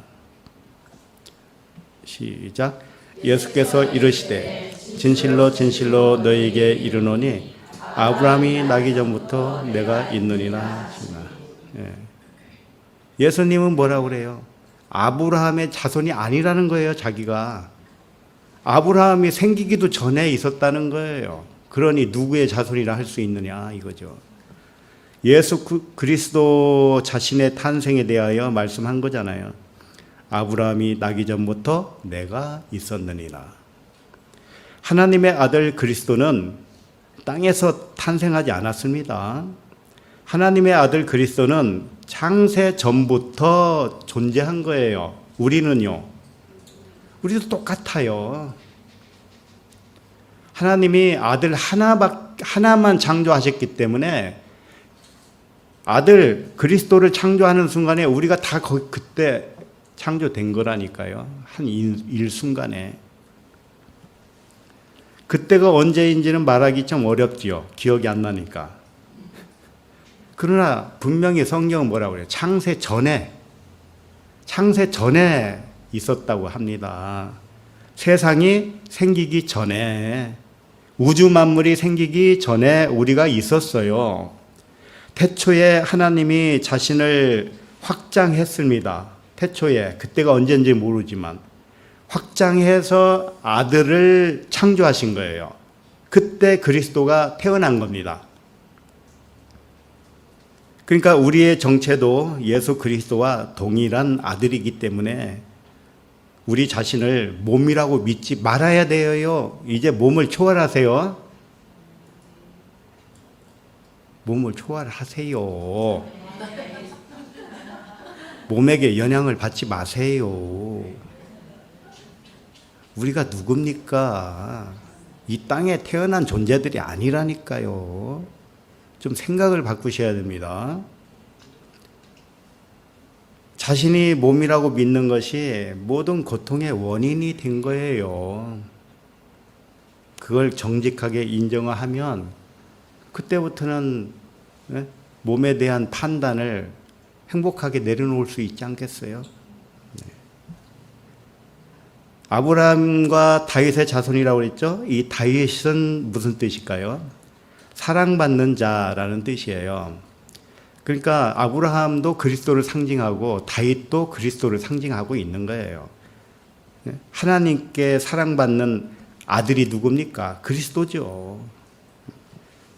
시작. 예수께서 이르시되 진실로 진실로 너희에게 이르노니 아브라함이 나기 전부터 내가 있느니라 하시나. 예수님은 뭐라고 그래요? 아브라함의 자손이 아니라는 거예요. 자기가. 아브라함이 생기기도 전에 있었다는 거예요. 그러니 누구의 자손이라 할 수 있느냐 이거죠. 예수 그리스도 자신의 탄생에 대하여 말씀한 거잖아요. 아브라함이 나기 전부터 내가 있었느니라. 하나님의 아들 그리스도는 땅에서 탄생하지 않았습니다. 하나님의 아들 그리스도는 창세 전부터 존재한 거예요. 우리는요. 우리도 똑같아요. 하나님이 아들 하나만 창조하셨기 때문에 아들 그리스도를 창조하는 순간에 우리가 다 그때 창조된 거라니까요. 한 일순간에. 그때가 언제인지는 말하기 참 어렵지요. 기억이 안 나니까. 그러나 분명히 성경은 뭐라고 그래요? 창세 전에 있었다고 합니다. 세상이 생기기 전에, 우주 만물이 생기기 전에 우리가 있었어요. 태초에 하나님이 자신을 확장했습니다. 태초에, 그때가 언제인지 모르지만 확장해서 아들을 창조하신 거예요. 그때 그리스도가 태어난 겁니다. 그러니까 우리의 정체도 예수 그리스도와 동일한 아들이기 때문에 우리 자신을 몸이라고 믿지 말아야 돼요. 이제 몸을 초월하세요. 몸을 초월하세요. 몸에게 영향을 받지 마세요. 우리가 누굽니까? 이 땅에 태어난 존재들이 아니라니까요. 좀 생각을 바꾸셔야 됩니다. 자신이 몸이라고 믿는 것이 모든 고통의 원인이 된 거예요. 그걸 정직하게 인정하면 그때부터는 몸에 대한 판단을 행복하게 내려놓을 수 있지 않겠어요? 아브라함과 다윗의 자손이라고 그랬죠? 이 다윗은 무슨 뜻일까요? 사랑받는 자라는 뜻이에요. 그러니까 아브라함도 그리스도를 상징하고 다윗도 그리스도를 상징하고 있는 거예요. 하나님께 사랑받는 아들이 누굽니까? 그리스도죠.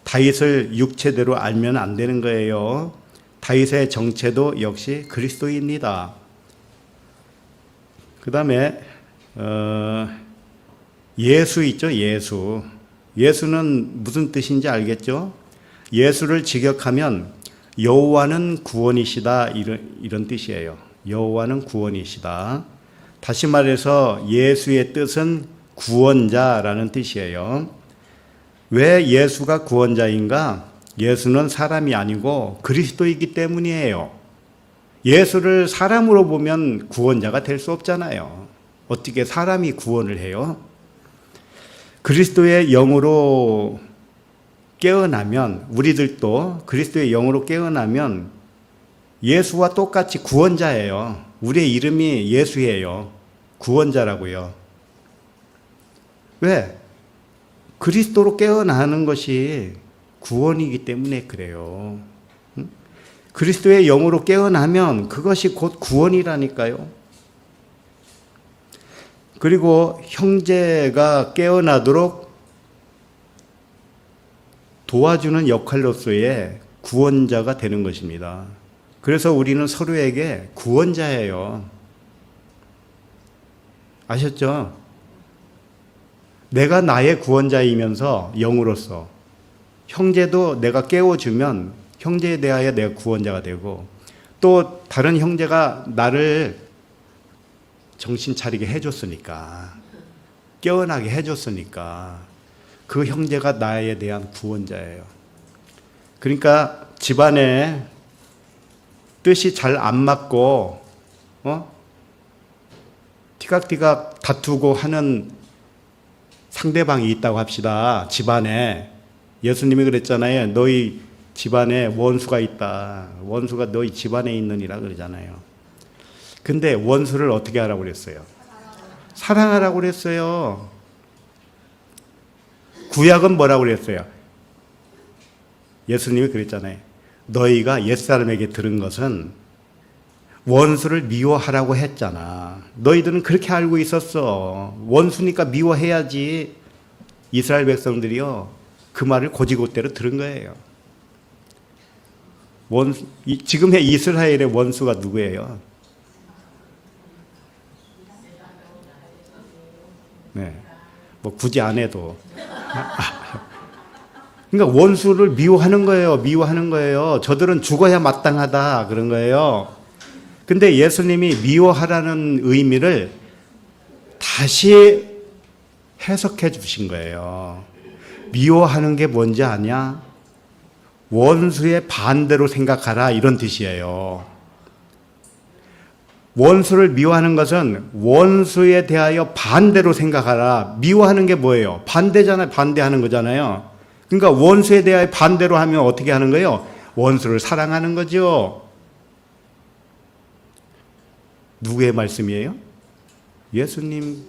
다윗을 육체대로 알면 안 되는 거예요. 다윗의 정체도 역시 그리스도입니다. 그 다음에 예수 있죠? 예수. 예수는 무슨 뜻인지 알겠죠? 예수를 직역하면 여호와는 구원이시다 이런 뜻이에요. 여호와는 구원이시다. 다시 말해서 예수의 뜻은 구원자라는 뜻이에요. 왜 예수가 구원자인가? 예수는 사람이 아니고 그리스도이기 때문이에요. 예수를 사람으로 보면 구원자가 될 수 없잖아요. 어떻게 사람이 구원을 해요? 그리스도의 영으로 깨어나면, 우리들도 그리스도의 영으로 깨어나면 예수와 똑같이 구원자예요. 우리의 이름이 예수예요. 구원자라고요. 왜? 그리스도로 깨어나는 것이 구원이기 때문에 그래요. 그리스도의 영으로 깨어나면 그것이 곧 구원이라니까요. 그리고 형제가 깨어나도록 도와주는 역할로서의 구원자가 되는 것입니다. 그래서 우리는 서로에게 구원자예요. 아셨죠? 내가 나의 구원자이면서 영으로서 형제도 내가 깨워주면 형제에 대하여 내가 구원자가 되고, 또 다른 형제가 나를 정신 차리게 해줬으니까, 깨어나게 해줬으니까 그 형제가 나에 대한 구원자예요. 그러니까 집안에 뜻이 잘 안 맞고 티각티각 다투고 하는 상대방이 있다고 합시다. 집안에. 예수님이 그랬잖아요. 너희 집안에 원수가 있다. 원수가 너희 집안에 있느니라 그러잖아요. 근데 원수를 어떻게 하라고 그랬어요? 사랑하라고 그랬어요. 구약은 뭐라고 그랬어요? 예수님이 그랬잖아요. 너희가 옛사람에게 들은 것은 원수를 미워하라고 했잖아. 너희들은 그렇게 알고 있었어. 원수니까 미워해야지. 이스라엘 백성들이요, 그 말을 곧이곧대로 들은 거예요. 지금의 이스라엘의 원수가 누구예요? 네. 뭐 굳이 안 해도. 그러니까 원수를 미워하는 거예요. 미워하는 거예요. 저들은 죽어야 마땅하다 그런 거예요. 근데 예수님이 미워하라는 의미를 다시 해석해 주신 거예요. 미워하는 게 뭔지 아냐? 원수의 반대로 생각하라 이런 뜻이에요. 원수를 미워하는 것은 원수에 대하여 반대로 생각하라. 미워하는 게 뭐예요? 반대잖아요. 반대하는 거잖아요. 그러니까 원수에 대하여 반대로 하면 어떻게 하는 거예요? 원수를 사랑하는 거죠. 누구의 말씀이에요? 예수님,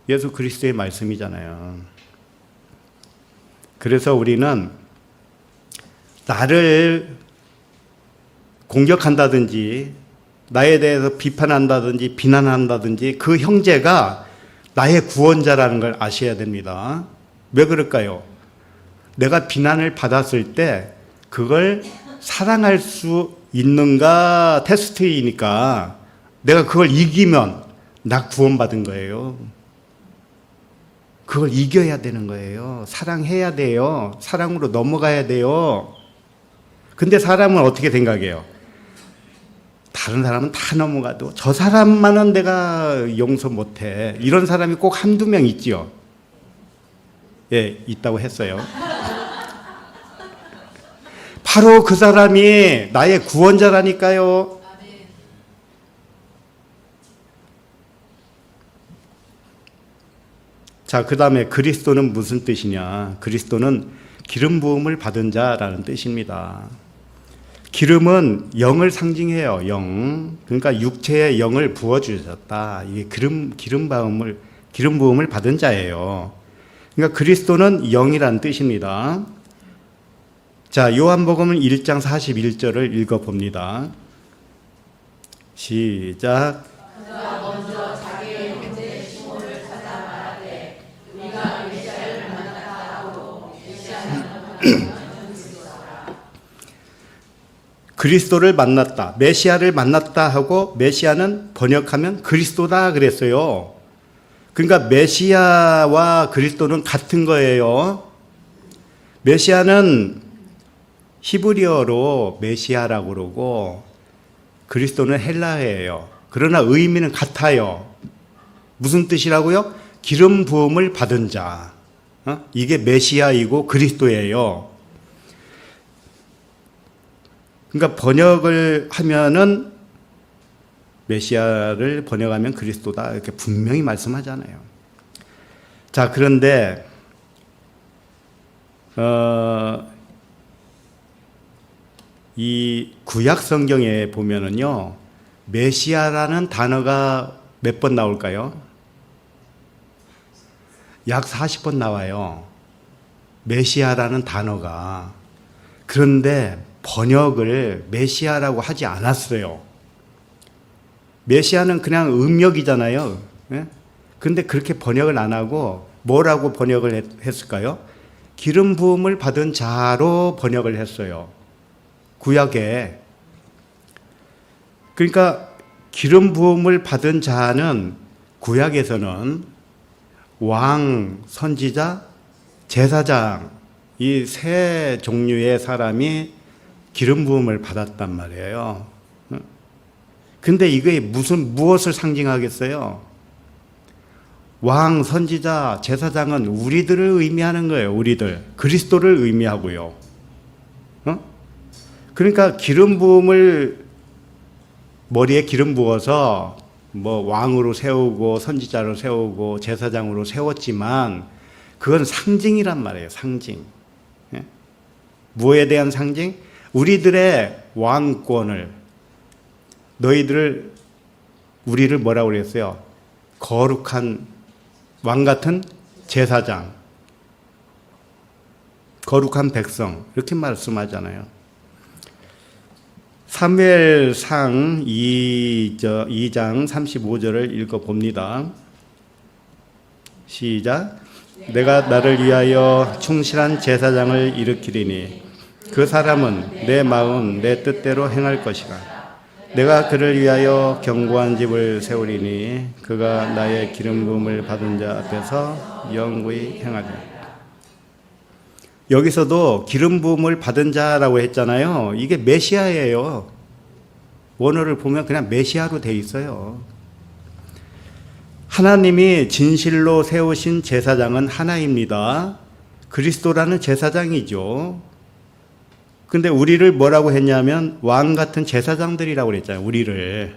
예수 그리스도의 말씀이잖아요. 그래서 우리는 나를 공격한다든지 나에 대해서 비판한다든지 비난한다든지 그 형제가 나의 구원자라는 걸 아셔야 됩니다. 왜 그럴까요? 내가 비난을 받았을 때 그걸 사랑할 수 있는가 테스트이니까 내가 그걸 이기면 나 구원받은 거예요. 그걸 이겨야 되는 거예요. 사랑해야 돼요. 사랑으로 넘어가야 돼요. 근데 사람은 어떻게 생각해요? 다른 사람은 다 넘어가도 저 사람만은 내가 용서 못해. 이런 사람이 꼭 한두 명 있지요. 예, 있다고 했어요. 바로 그 사람이 나의 구원자라니까요. 자, 그 다음에 그리스도는 무슨 뜻이냐? 그리스도는 기름 부음을 받은 자라는 뜻입니다. 기름은 영을 상징해요. 영. 그러니까 육체에 영을 부어주셨다. 이게 기름 부음을 받은 자예요. 그러니까 그리스도는 영이란 뜻입니다. 자, 요한복음 1장 41절을 읽어봅니다. 시작. 그가 먼저 자기의 형제 시몬을 찾아 말하되 우리가 메시아를 만났다 하고 메시아는 그리스도를 만났다. 메시아를 만났다 하고 메시아는 번역하면 그리스도다 그랬어요. 그러니까 메시아와 그리스도는 같은 거예요. 메시아는 히브리어로 메시아라고 그러고 그리스도는 헬라어예요. 그러나 의미는 같아요. 무슨 뜻이라고요? 기름 부음을 받은 자. 이게 메시아이고 그리스도예요. 그러니까 번역을 하면은 메시아를 번역하면 그리스도다 이렇게 분명히 말씀하잖아요. 자, 그런데 이 구약 성경에 보면은요, 메시아라는 단어가 몇 번 나올까요? 약 40번 나와요. 메시아라는 단어가. 그런데 번역을 메시아라고 하지 않았어요. 메시아는 그냥 음력이잖아요. 그런데 그렇게 번역을 안 하고 뭐라고 번역을 했을까요? 기름 부음을 받은 자로 번역을 했어요. 구약에. 그러니까 기름 부음을 받은 자는 구약에서는 왕, 선지자, 제사장 이 세 종류의 사람이 기름 부음을 받았단 말이에요. 근데 이게 무엇을 상징하겠어요? 왕, 선지자, 제사장은 우리들을 의미하는 거예요. 우리들. 그리스도를 의미하고요. 그러니까 기름 부음을 머리에 기름 부어서 뭐 왕으로 세우고 선지자로 세우고 제사장으로 세웠지만 그건 상징이란 말이에요. 상징. 무엇에 대한 상징? 우리들의 왕권을 우리를 뭐라고 그랬어요? 거룩한 왕 같은 제사장, 거룩한 백성 이렇게 말씀하잖아요. 사무엘상 2장 35절을 읽어봅니다. 시작. 내가 나를 위하여 충실한 제사장을 일으키리니 그 사람은 내 마음 내 뜻대로 행할 것이라. 내가 그를 위하여 견고한 집을 세우리니 그가 나의 기름 부음을 받은 자 앞에서 영구히 행하리라. 여기서도 기름 부음을 받은 자라고 했잖아요. 이게 메시아예요. 원어를 보면 그냥 메시아로 돼 있어요. 하나님이 진실로 세우신 제사장은 하나입니다. 그리스도라는 제사장이죠. 근데 우리를 뭐라고 했냐면 왕 같은 제사장들이라고 그랬잖아요. 우리를.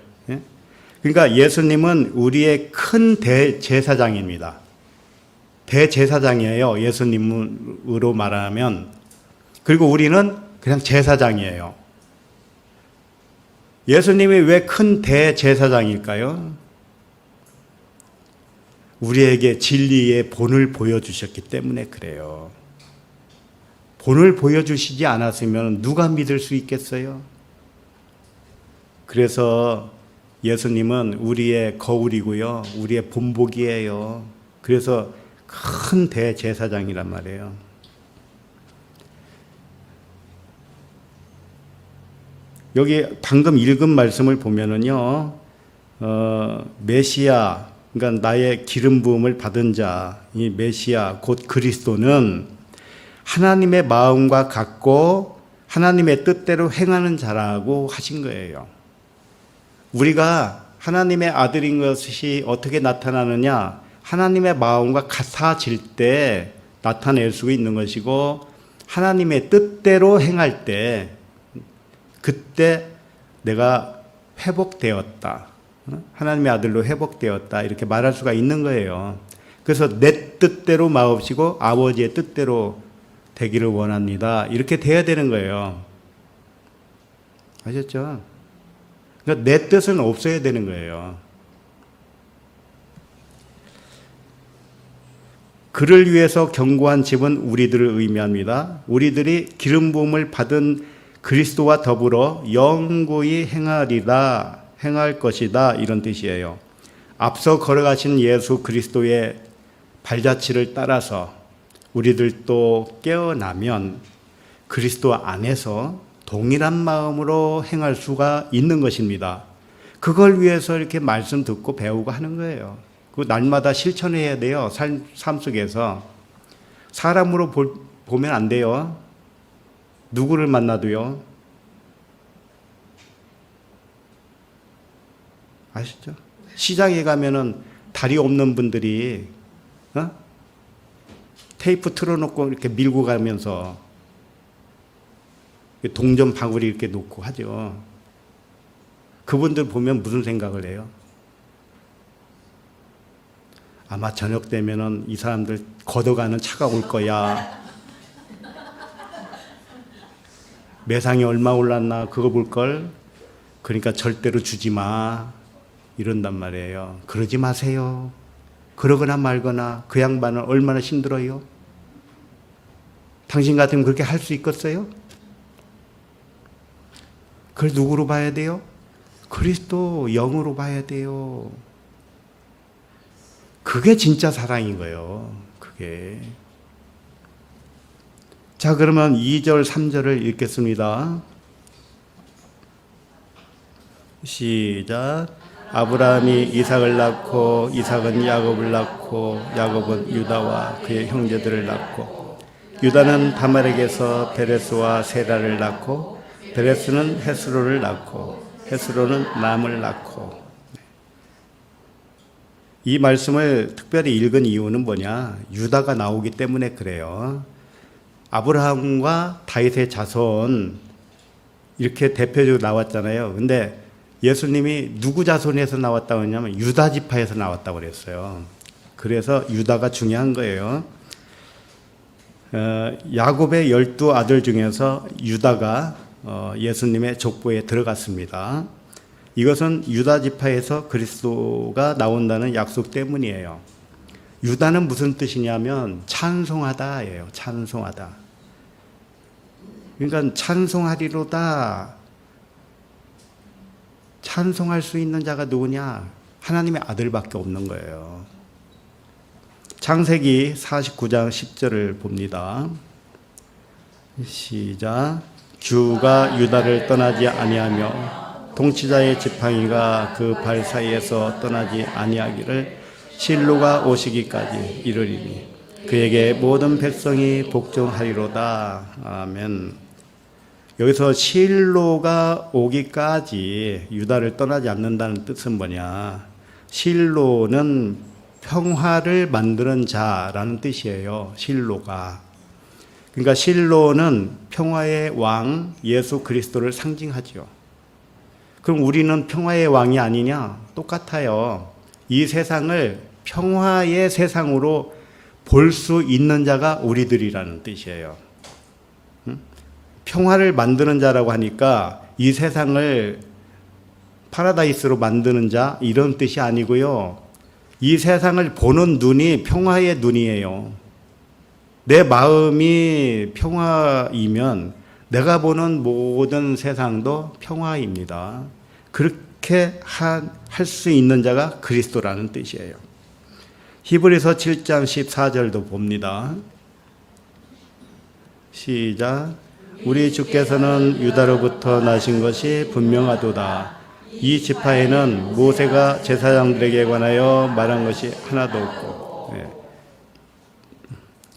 그러니까 예수님은 우리의 큰 대제사장입니다. 대제사장이에요. 예수님으로 말하면. 그리고 우리는 그냥 제사장이에요. 예수님이 왜 큰 대제사장일까요? 우리에게 진리의 본을 보여주셨기 때문에 그래요. 본을 보여주시지 않았으면 누가 믿을 수 있겠어요? 그래서 예수님은 우리의 거울이고요. 우리의 본보기예요. 그래서 큰 대제사장이란 말이에요. 여기 방금 읽은 말씀을 보면은요, 메시아, 그러니까 나의 기름 부음을 받은 자, 이 메시아 곧 그리스도는 하나님의 마음과 같고 하나님의 뜻대로 행하는 자라고 하신 거예요. 우리가 하나님의 아들인 것이 어떻게 나타나느냐? 하나님의 마음과 같아질 때 나타낼 수 있는 것이고, 하나님의 뜻대로 행할 때 그때 내가 회복되었다. 하나님의 아들로 회복되었다. 이렇게 말할 수가 있는 거예요. 그래서 내 뜻대로 마옵시고 아버지의 뜻대로 되기를 원합니다. 이렇게 돼야 되는 거예요. 아셨죠? 그러니까 내 뜻은 없어야 되는 거예요. 그를 위해서 견고한 집은 우리들을 의미합니다. 우리들이 기름 부음을 받은 그리스도와 더불어 영구히 행할 것이다. 이런 뜻이에요. 앞서 걸어가신 예수 그리스도의 발자취를 따라서 우리들도 깨어나면 그리스도 안에서 동일한 마음으로 행할 수가 있는 것입니다. 그걸 위해서 이렇게 말씀 듣고 배우고 하는 거예요. 그 날마다 실천해야 돼요. 삶 속에서. 사람으로 보면 안 돼요. 누구를 만나도요. 아시죠? 시장에 가면은 다리 없는 분들이 테이프 틀어놓고 이렇게 밀고 가면서 동전 바구니 이렇게 놓고 하죠. 그분들 보면 무슨 생각을 해요? 아마 저녁 되면은 이 사람들 걷어가는 차가 올 거야. 매상이 얼마 올랐나 그거 볼걸. 그러니까 절대로 주지 마. 이런단 말이에요. 그러지 마세요. 그러거나 말거나. 그 양반은 얼마나 힘들어요? 당신 같으면 그렇게 할 수 있겠어요? 그걸 누구로 봐야 돼요? 그리스도 영으로 봐야 돼요. 그게 진짜 사랑인 거예요. 그게. 자, 그러면 2절, 3절을 읽겠습니다. 시작. 아브라함이 이삭을 낳고 이삭은 야곱을 낳고 야곱은 유다와 그의 형제들을 낳고 유다는 다말에게서 베레스와 세라를 낳고 베레스는 헤스로를 낳고 헤스로는 람을 낳고. 이 말씀을 특별히 읽은 이유는 뭐냐? 유다가 나오기 때문에 그래요. 아브라함과 다윗의 자손 이렇게 대표적으로 나왔잖아요. 근데 예수님이 누구 자손에서 나왔다고 했냐면 유다 지파에서 나왔다고 그랬어요. 그래서 유다가 중요한 거예요. 야곱의 12아들 중에서 유다가 예수님의 족보에 들어갔습니다. 이것은 유다 지파에서 그리스도가 나온다는 약속 때문이에요. 유다는 무슨 뜻이냐면 찬송하다예요. 찬송하다. 그러니까 찬송하리로다. 찬송할 수 있는 자가 누구냐? 하나님의 아들밖에 없는 거예요. 창세기 49장 10절을 봅니다. 시작. 주가 유다를 떠나지 아니하며 통치자의 지팡이가 그 발 사이에서 떠나지 아니하기를 실로가 오시기까지 이르리니 그에게 모든 백성이 복종하리로다. 아멘. 여기서 실로가 오기까지 유다를 떠나지 않는다는 뜻은 뭐냐? 실로는 평화를 만드는 자라는 뜻이에요. 실로가. 그러니까 실로는 평화의 왕 예수 그리스도를 상징하죠. 그럼 우리는 평화의 왕이 아니냐? 똑같아요. 이 세상을 평화의 세상으로 볼 수 있는 자가 우리들이라는 뜻이에요. 평화를 만드는 자라고 하니까 이 세상을 파라다이스로 만드는 자 이런 뜻이 아니고요. 이 세상을 보는 눈이 평화의 눈이에요. 내 마음이 평화이면 내가 보는 모든 세상도 평화입니다. 그렇게 할 수 있는 자가 그리스도라는 뜻이에요. 히브리서 7장 14절도 봅니다. 시작. 우리 주께서는 유다로부터 나신 것이 분명하도다. 이 지파에는 모세가 제사장들에게 관하여 말한 것이 하나도 없고. 네.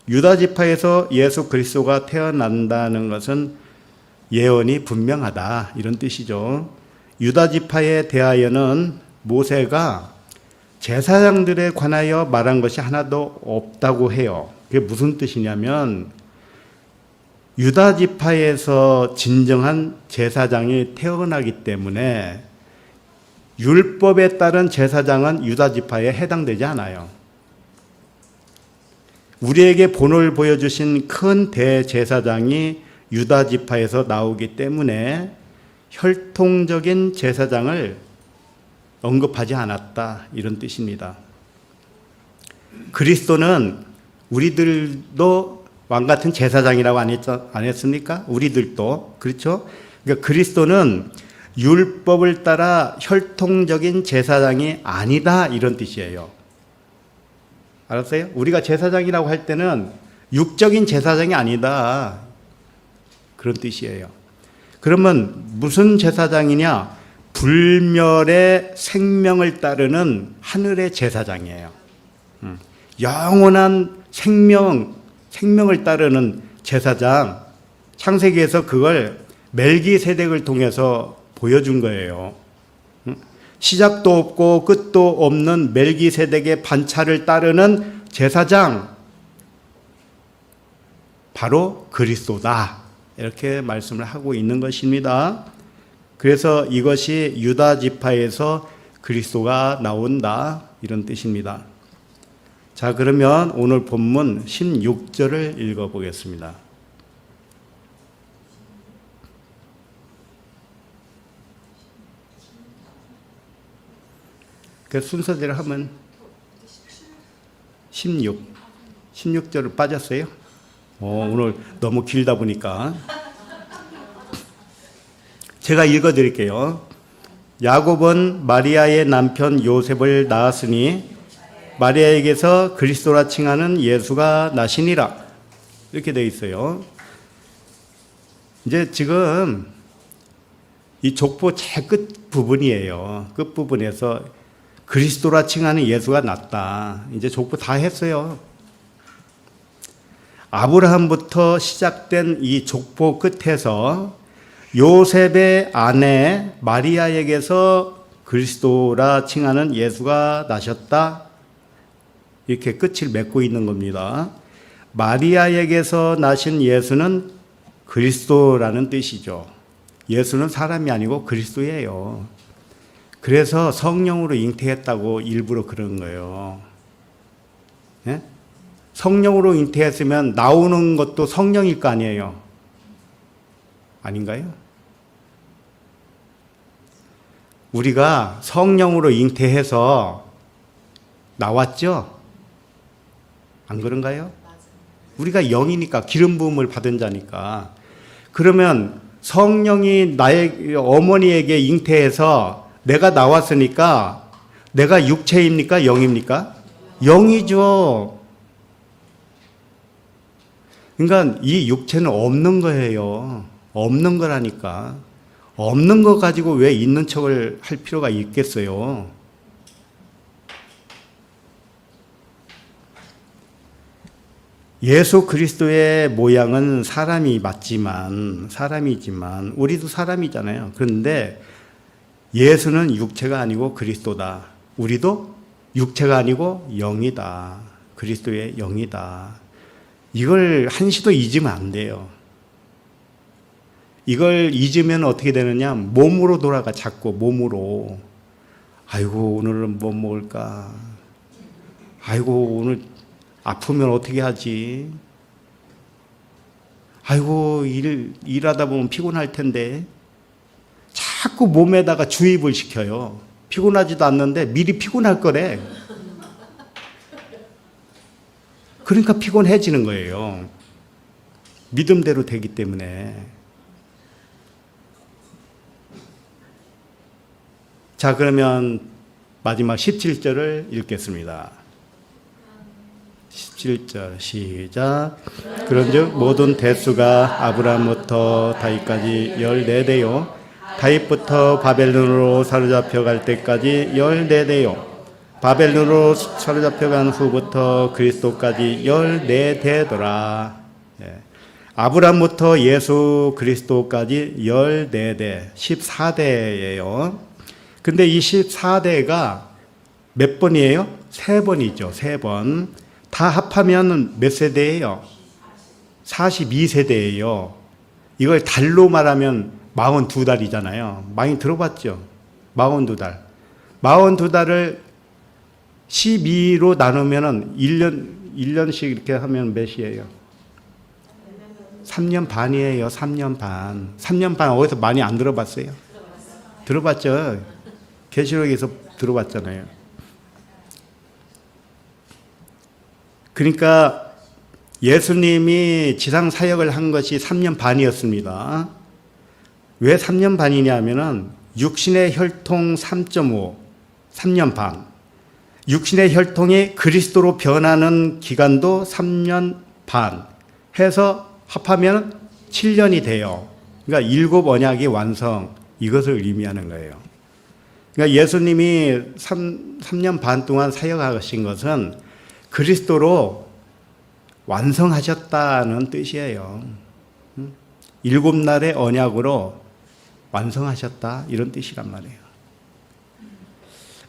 유다 지파에서 예수 그리스도가 태어난다는 것은 예언이 분명하다 이런 뜻이죠. 유다 지파에 대하여는 모세가 제사장들에 관하여 말한 것이 하나도 없다고 해요. 그게 무슨 뜻이냐면 유다 지파에서 진정한 제사장이 태어나기 때문에 율법에 따른 제사장은 유다 지파에 해당되지 않아요. 우리에게 본을 보여주신 큰 대제사장이 유다 지파에서 나오기 때문에 혈통적인 제사장을 언급하지 않았다 이런 뜻입니다. 그리스도는 우리들도 왕 같은 제사장이라고 안 했습니까? 우리들도 그렇죠? 그러니까 그리스도는 율법을 따라 혈통적인 제사장이 아니다 이런 뜻이에요. 알았어요? 우리가 제사장이라고 할 때는 육적인 제사장이 아니다 그런 뜻이에요. 그러면 무슨 제사장이냐? 불멸의 생명을 따르는 하늘의 제사장이에요. 영원한 생명을 따르는 제사장. 창세기에서 그걸 멜기세덱을 통해서 보여준 거예요. 시작도 없고 끝도 없는 멜기세덱의 반차를 따르는 제사장. 바로 그리스도다. 이렇게 말씀을 하고 있는 것입니다. 그래서 이것이 유다 지파에서 그리스도가 나온다 이런 뜻입니다. 자, 그러면 오늘 본문 16절을 읽어보겠습니다. 그 순서대로 하면 16절을 빠졌어요? 오늘 너무 길다 보니까 제가 읽어드릴게요. 야곱은 마리아의 남편 요셉을 낳았으니 마리아에게서 그리스도라 칭하는 예수가 나시니라. 이렇게 되어 있어요. 이제 지금 이 족보 제 끝 부분이에요. 끝 부분에서 그리스도라 칭하는 예수가 났다. 이제 족보 다 했어요. 아브라함부터 시작된 이 족보 끝에서 요셉의 아내 마리아에게서 그리스도라 칭하는 예수가 나셨다. 이렇게 끝을 맺고 있는 겁니다. 마리아에게서 나신 예수는 그리스도라는 뜻이죠. 예수는 사람이 아니고 그리스도예요. 그래서 성령으로 잉태했다고 일부러 그런 거예요. 네? 성령으로 잉태했으면 나오는 것도 성령일 거 아니에요. 아닌가요? 우리가 성령으로 잉태해서 나왔죠? 안 그런가요? 우리가 영이니까 기름 부음을 받은 자니까. 그러면 성령이 나의 어머니에게 잉태해서 내가 나왔으니까 내가 육체입니까? 영입니까? 영이죠. 그러니까 이 육체는 없는 거예요. 없는 거라니까. 없는 거 가지고 왜 있는 척을 할 필요가 있겠어요? 예수 그리스도의 모양은 사람이지만 우리도 사람이잖아요. 그런데 예수는 육체가 아니고 그리스도다. 우리도 육체가 아니고 영이다. 그리스도의 영이다. 이걸 한시도 잊으면 안 돼요. 이걸 잊으면 어떻게 되느냐? 몸으로 돌아가, 자꾸 몸으로. 아이고, 오늘은 뭐 먹을까? 아이고, 오늘 아프면 어떻게 하지? 아이고, 일하다 보면 피곤할 텐데. 자꾸 몸에다가 주입을 시켜요. 피곤하지도 않는데 미리 피곤할 거래. 그러니까 피곤해지는 거예요. 믿음대로 되기 때문에. 자, 그러면 마지막 17절을 읽겠습니다. 17절 시작. 그런즉 모든 대수가 아브라함부터 다윗까지 14대요 다윗부터 바벨론으로 사로잡혀 갈 때까지 14대요 바벨론으로 사로잡혀간 후부터 그리스도까지 14대더라. 예. 아브라함부터 예수 그리스도까지 14대, 14대예요. 근데 이 14대가 몇 번이에요? 3번이죠. 3번. 다 합하면 몇 세대예요? 42세대예요. 이걸 달로 말하면 42달이잖아요. 많이 들어봤죠? 42달. 42달을 12로 나누면 1년씩 이렇게 하면 몇이에요? 3년 반이에요. 3년 반. 3년 반 어디서 많이 안 들어봤어요? 들어봤죠? 계시록에서 들어봤잖아요. 그러니까 예수님이 지상 사역을 한 것이 3년 반이었습니다. 왜 3년 반이냐 하면은 육신의 혈통 3.5, 3년 반. 육신의 혈통이 그리스도로 변하는 기간도 3년 반 해서 합하면 7년이 돼요. 그러니까 7 언약이 완성, 이것을 의미하는 거예요. 그러니까 예수님이 3년 반 동안 사역하신 것은 그리스도로 완성하셨다는 뜻이에요. 7날의 언약으로 완성하셨다, 이런 뜻이란 말이에요.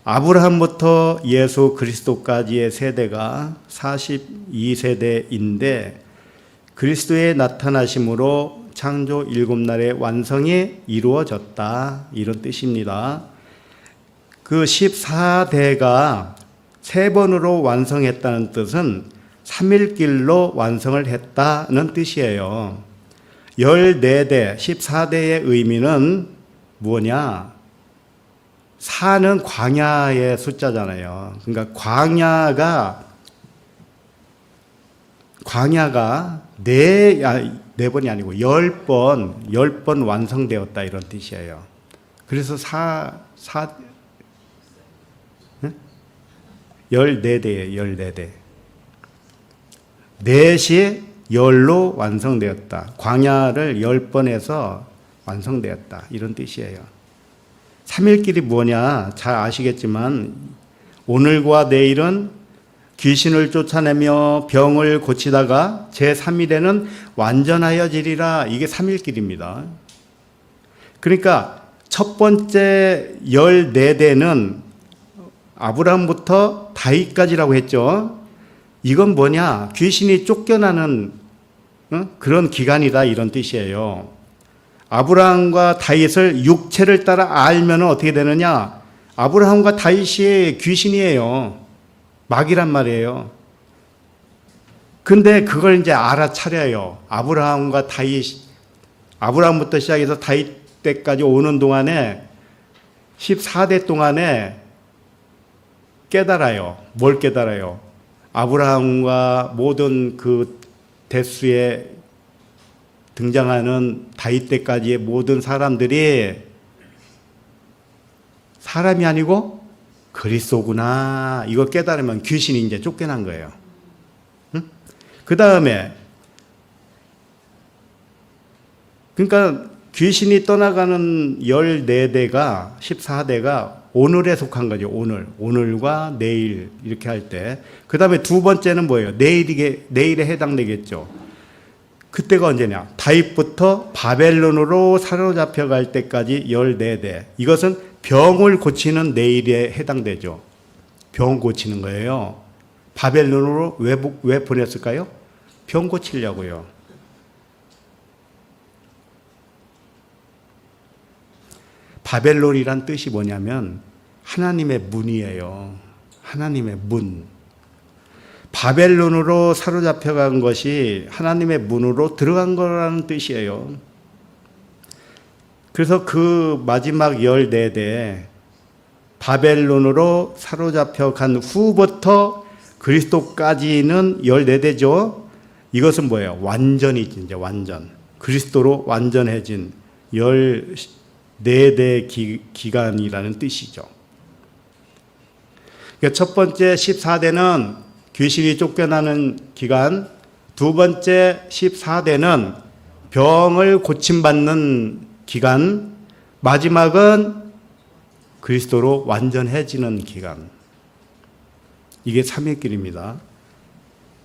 아브라함부터 예수 그리스도까지의 세대가 42세대인데 그리스도의 나타나심으로 창조 7날의 완성이 이루어졌다, 이런 뜻입니다. 그 14대가 3번으로 완성했다는 뜻은 3일길로 완성을 했다는 뜻이에요. 14대, 14대의 의미는 뭐냐? 4는 광야의 숫자잖아요. 그러니까 광야가 4번이 아니고 10번 완성되었다, 이런 뜻이에요. 그래서 14대예요, 14대. 4시 10로 완성되었다. 광야를 10번에서 완성되었다, 이런 뜻이에요. 3일길이 뭐냐 잘 아시겠지만 오늘과 내일은 귀신을 쫓아내며 병을 고치다가 제3일에는 완전하여지리라. 이게 3일길입니다. 그러니까 첫 번째 14대는 아브라함부터 다윗까지라고 했죠. 이건 뭐냐? 귀신이 쫓겨나는 그런 기간이다, 이런 뜻이에요. 아브라함과 다윗을 육체를 따라 알면 어떻게 되느냐? 아브라함과 다윗이 귀신이에요. 마귀란 말이에요. 근데 그걸 이제 알아차려요. 아브라함부터 시작해서 다윗 때까지 오는 동안에 14대 동안에 깨달아요. 뭘 깨달아요? 아브라함과 모든 그 대수에 등장하는 다윗 때까지의 모든 사람들이 사람이 아니고 그리스도구나. 이걸 깨달으면 귀신이 이제 쫓겨난 거예요. 그 다음에 그러니까 귀신이 떠나가는 14대가 14대가 오늘에 속한 거죠. 오늘과 내일 이렇게 할 때. 그 다음에 두 번째는 뭐예요? 내일에 해당되겠죠. 그때가 언제냐? 다윗부터 바벨론으로 사로잡혀 갈 때까지 14대. 이것은 병을 고치는 내일에 해당되죠. 병 고치는 거예요. 바벨론으로 왜 보냈을까요? 병 고치려고요. 바벨론이란 뜻이 뭐냐면 하나님의 문이에요. 하나님의 문. 바벨론으로 사로잡혀간 것이 하나님의 문으로 들어간 거라는 뜻이에요. 그래서 그 마지막 14대 바벨론으로 사로잡혀간 후부터 그리스도까지는 14대죠. 이것은 뭐예요? 완전이지, 이제 완전. 그리스도로 완전해진 14대 기간이라는 뜻이죠. 첫 번째 14대는 귀신이 쫓겨나는 기간, 두 번째 14대는 병을 고침받는 기간, 마지막은 그리스도로 완전해지는 기간. 이게 삼위길입니다.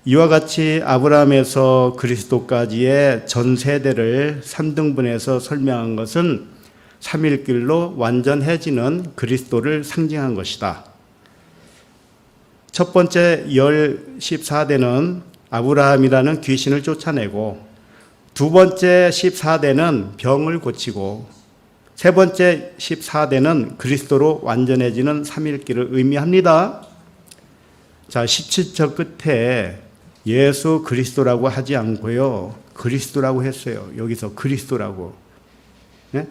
이와 같이 아브라함에서 그리스도까지의 전 세대를 3등분해서 설명한 것은 삼위길로 완전해지는 그리스도를 상징한 것이다. 첫 번째 14대는 아브라함이라는 귀신을 쫓아내고, 두 번째 14대는 병을 고치고, 세 번째 14대는 그리스도로 완전해지는 삼위일길을 의미합니다. 자, 17절 끝에 예수 그리스도라고 하지 않고요, 그리스도라고 했어요. 여기서 그리스도라고. 네?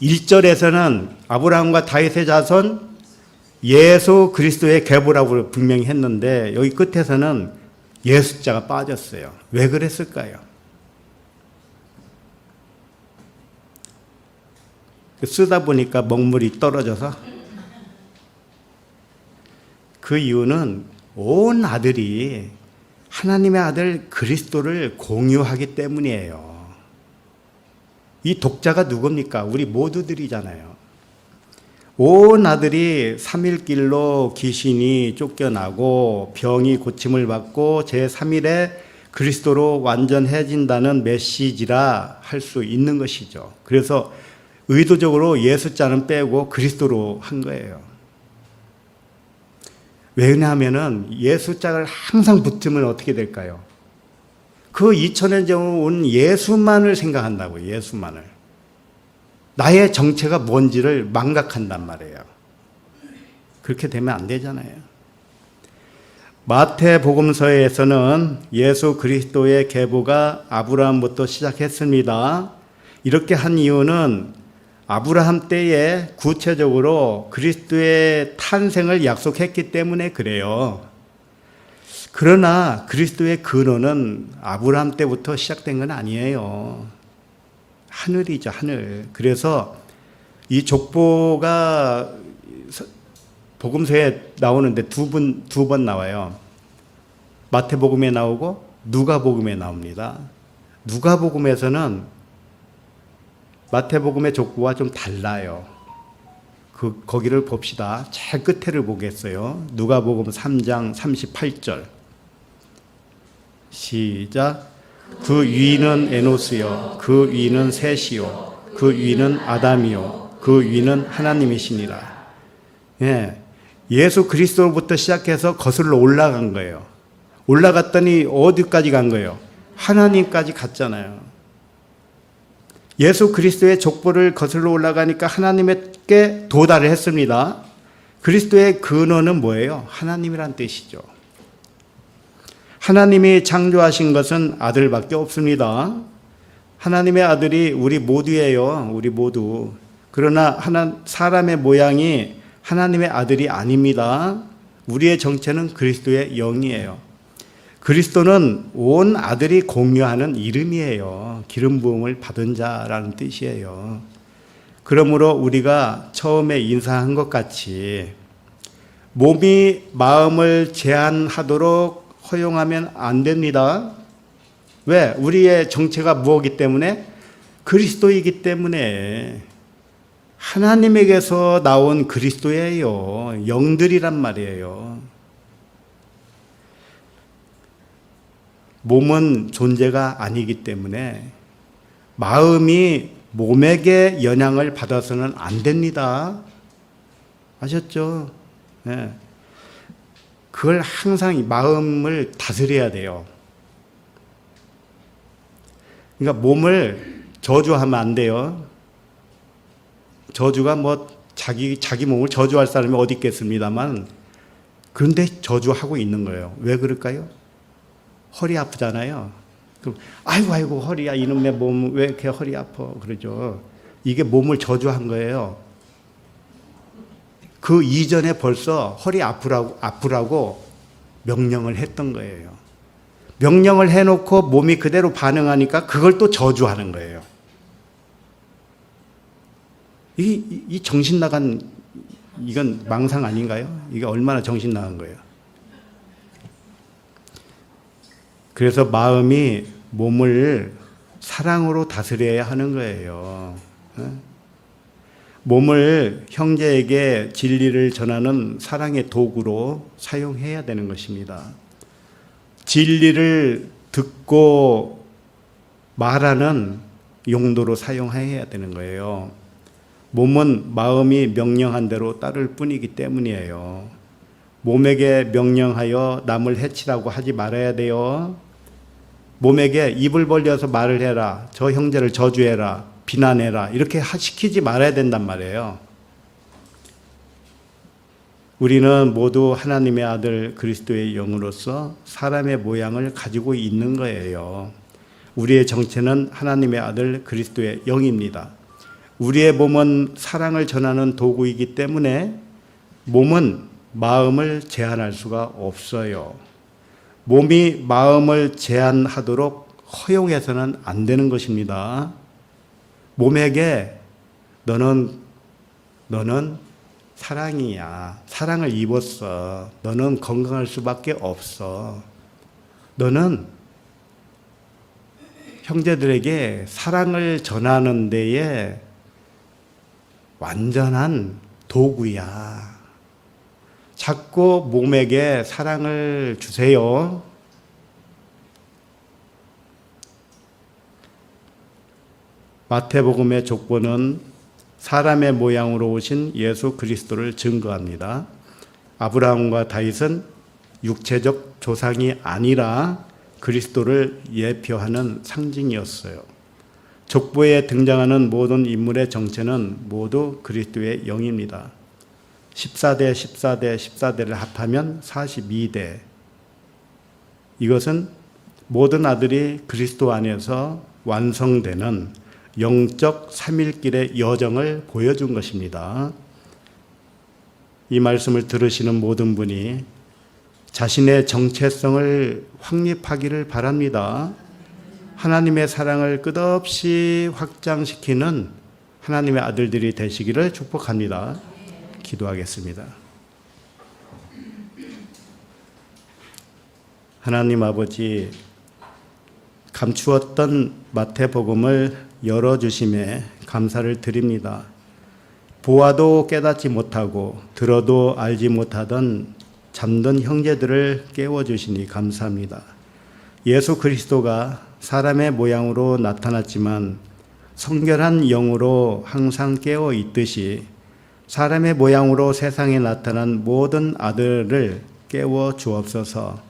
1절에서는 아브라함과 다윗의 자손 예수 그리스도의 계보라고 분명히 했는데, 여기 끝에서는 예수자가 빠졌어요. 왜 그랬을까요? 쓰다 보니까 먹물이 떨어져서. 그 이유는 온 아들이 하나님의 아들 그리스도를 공유하기 때문이에요. 이 독자가 누굽니까? 우리 모두들이잖아요. 온 아들이 삼일길로 귀신이 쫓겨나고 병이 고침을 받고 제3일에 그리스도로 완전해진다는 메시지라 할 수 있는 것이죠. 그래서 의도적으로 예수자는 빼고 그리스도로 한 거예요. 왜냐하면 예수자를 항상 붙으면 어떻게 될까요? 그 2000년 전에 온 예수만을 생각한다고, 예수만을. 나의 정체가 뭔지를 망각한단 말이에요. 그렇게 되면 안 되잖아요. 마태복음서에서는 예수 그리스도의 계보가 아브라함부터 시작했습니다. 이렇게 한 이유는 아브라함 때에 구체적으로 그리스도의 탄생을 약속했기 때문에 그래요. 그러나 그리스도의 근원은 아브라함 때부터 시작된 건 아니에요. 하늘이죠, 하늘. 그래서 이 족보가 복음서에 나오는데 두 번 나와요. 마태복음에 나오고 누가복음에 나옵니다. 누가복음에서는 마태복음의 족보와 좀 달라요. 거기를 봅시다. 제일 끝에를 보겠어요. 누가복음 3장 38절. 시작. 그 위는 에노스요, 그 위는 셋이요, 그 위는 아담이요, 그 위는 하나님이시니라. 예, 예수 그리스도로부터 시작해서 거슬러 올라간 거예요. 올라갔더니 어디까지 간 거예요? 하나님까지 갔잖아요. 예수 그리스도의 족보를 거슬러 올라가니까 하나님께 도달을 했습니다. 그리스도의 근원은 뭐예요? 하나님이란 뜻이죠. 하나님이 창조하신 것은 아들밖에 없습니다. 하나님의 아들이 우리 모두예요. 우리 모두. 그러나 사람의 모양이 하나님의 아들이 아닙니다. 우리의 정체는 그리스도의 영이에요. 그리스도는 온 아들이 공유하는 이름이에요. 기름 부음을 받은 자라는 뜻이에요. 그러므로 우리가 처음에 인사한 것 같이 몸이 마음을 제한하도록 허용하면 안 됩니다. 왜? 우리의 정체가 무엇이기 때문에 그리스도이기 때문에 하나님에게서 나온 그리스도예요. 영들이란 말이에요. 몸은 존재가 아니기 때문에 마음이 몸에게 영향을 받아서는 안 됩니다. 아셨죠? 네. 그걸 항상 마음을 다스려야 돼요. 그러니까 몸을 저주하면 안 돼요. 저주가 뭐 자기 몸을 저주할 사람이 어디 있겠습니다만, 그런데 저주하고 있는 거예요. 왜 그럴까요? 허리 아프잖아요. 그럼 아이고 허리야, 이놈의 몸 왜 이렇게 허리 아파 그러죠. 이게 몸을 저주한 거예요. 그 이전에 벌써 허리 아프라고 명령을 했던 거예요. 명령을 해놓고 몸이 그대로 반응하니까 그걸 또 저주하는 거예요. 이 정신 나간, 이건 망상 아닌가요? 이게 얼마나 정신 나간 거예요. 그래서 마음이 몸을 사랑으로 다스려야 하는 거예요. 몸을 형제에게 진리를 전하는 사랑의 도구로 사용해야 되는 것입니다. 진리를 듣고 말하는 용도로 사용해야 되는 거예요. 몸은 마음이 명령한 대로 따를 뿐이기 때문이에요. 몸에게 명령하여 남을 해치라고 하지 말아야 돼요. 몸에게 입을 벌려서 말을 해라, 저 형제를 저주해라, 비난해라, 이렇게 시키지 말아야 된단 말이에요. 우리는 모두 하나님의 아들 그리스도의 영으로서 사람의 모양을 가지고 있는 거예요. 우리의 정체는 하나님의 아들 그리스도의 영입니다. 우리의 몸은 사랑을 전하는 도구이기 때문에 몸은 마음을 제한할 수가 없어요. 몸이 마음을 제한하도록 허용해서는 안 되는 것입니다. 몸에게 너는 사랑이야. 사랑을 입었어. 너는 건강할 수밖에 없어. 너는 형제들에게 사랑을 전하는 데에 완전한 도구야. 자꾸 몸에게 사랑을 주세요. 마태복음의 족보는 사람의 모양으로 오신 예수 그리스도를 증거합니다. 아브라함과 다윗은 육체적 조상이 아니라 그리스도를 예표하는 상징이었어요. 족보에 등장하는 모든 인물의 정체는 모두 그리스도의 영입니다. 14대 합하면 42대. 이것은 모든 아들이 그리스도 안에서 완성되는 영적 삼일길의 여정을 보여준 것입니다. 이 말씀을 들으시는 모든 분이 자신의 정체성을 확립하기를 바랍니다. 하나님의 사랑을 끝없이 확장시키는 하나님의 아들들이 되시기를 축복합니다. 기도하겠습니다. 하나님 아버지, 감추었던 마태복음을 열어주심에 감사를 드립니다. 보아도 깨닫지 못하고 들어도 알지 못하던 잠든 형제들을 깨워주시니 감사합니다. 예수 그리스도가 사람의 모양으로 나타났지만 성결한 영으로 항상 깨어 있듯이 사람의 모양으로 세상에 나타난 모든 아들을 깨워 주옵소서.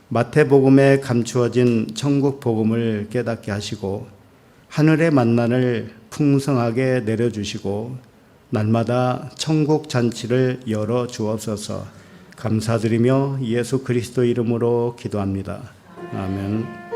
마태복음에 감추어진 천국 복음을 깨닫게 하시고 하늘의 만나를 풍성하게 내려주시고 날마다 천국 잔치를 열어 주옵소서. 감사드리며 예수 그리스도 이름으로 기도합니다. 아멘.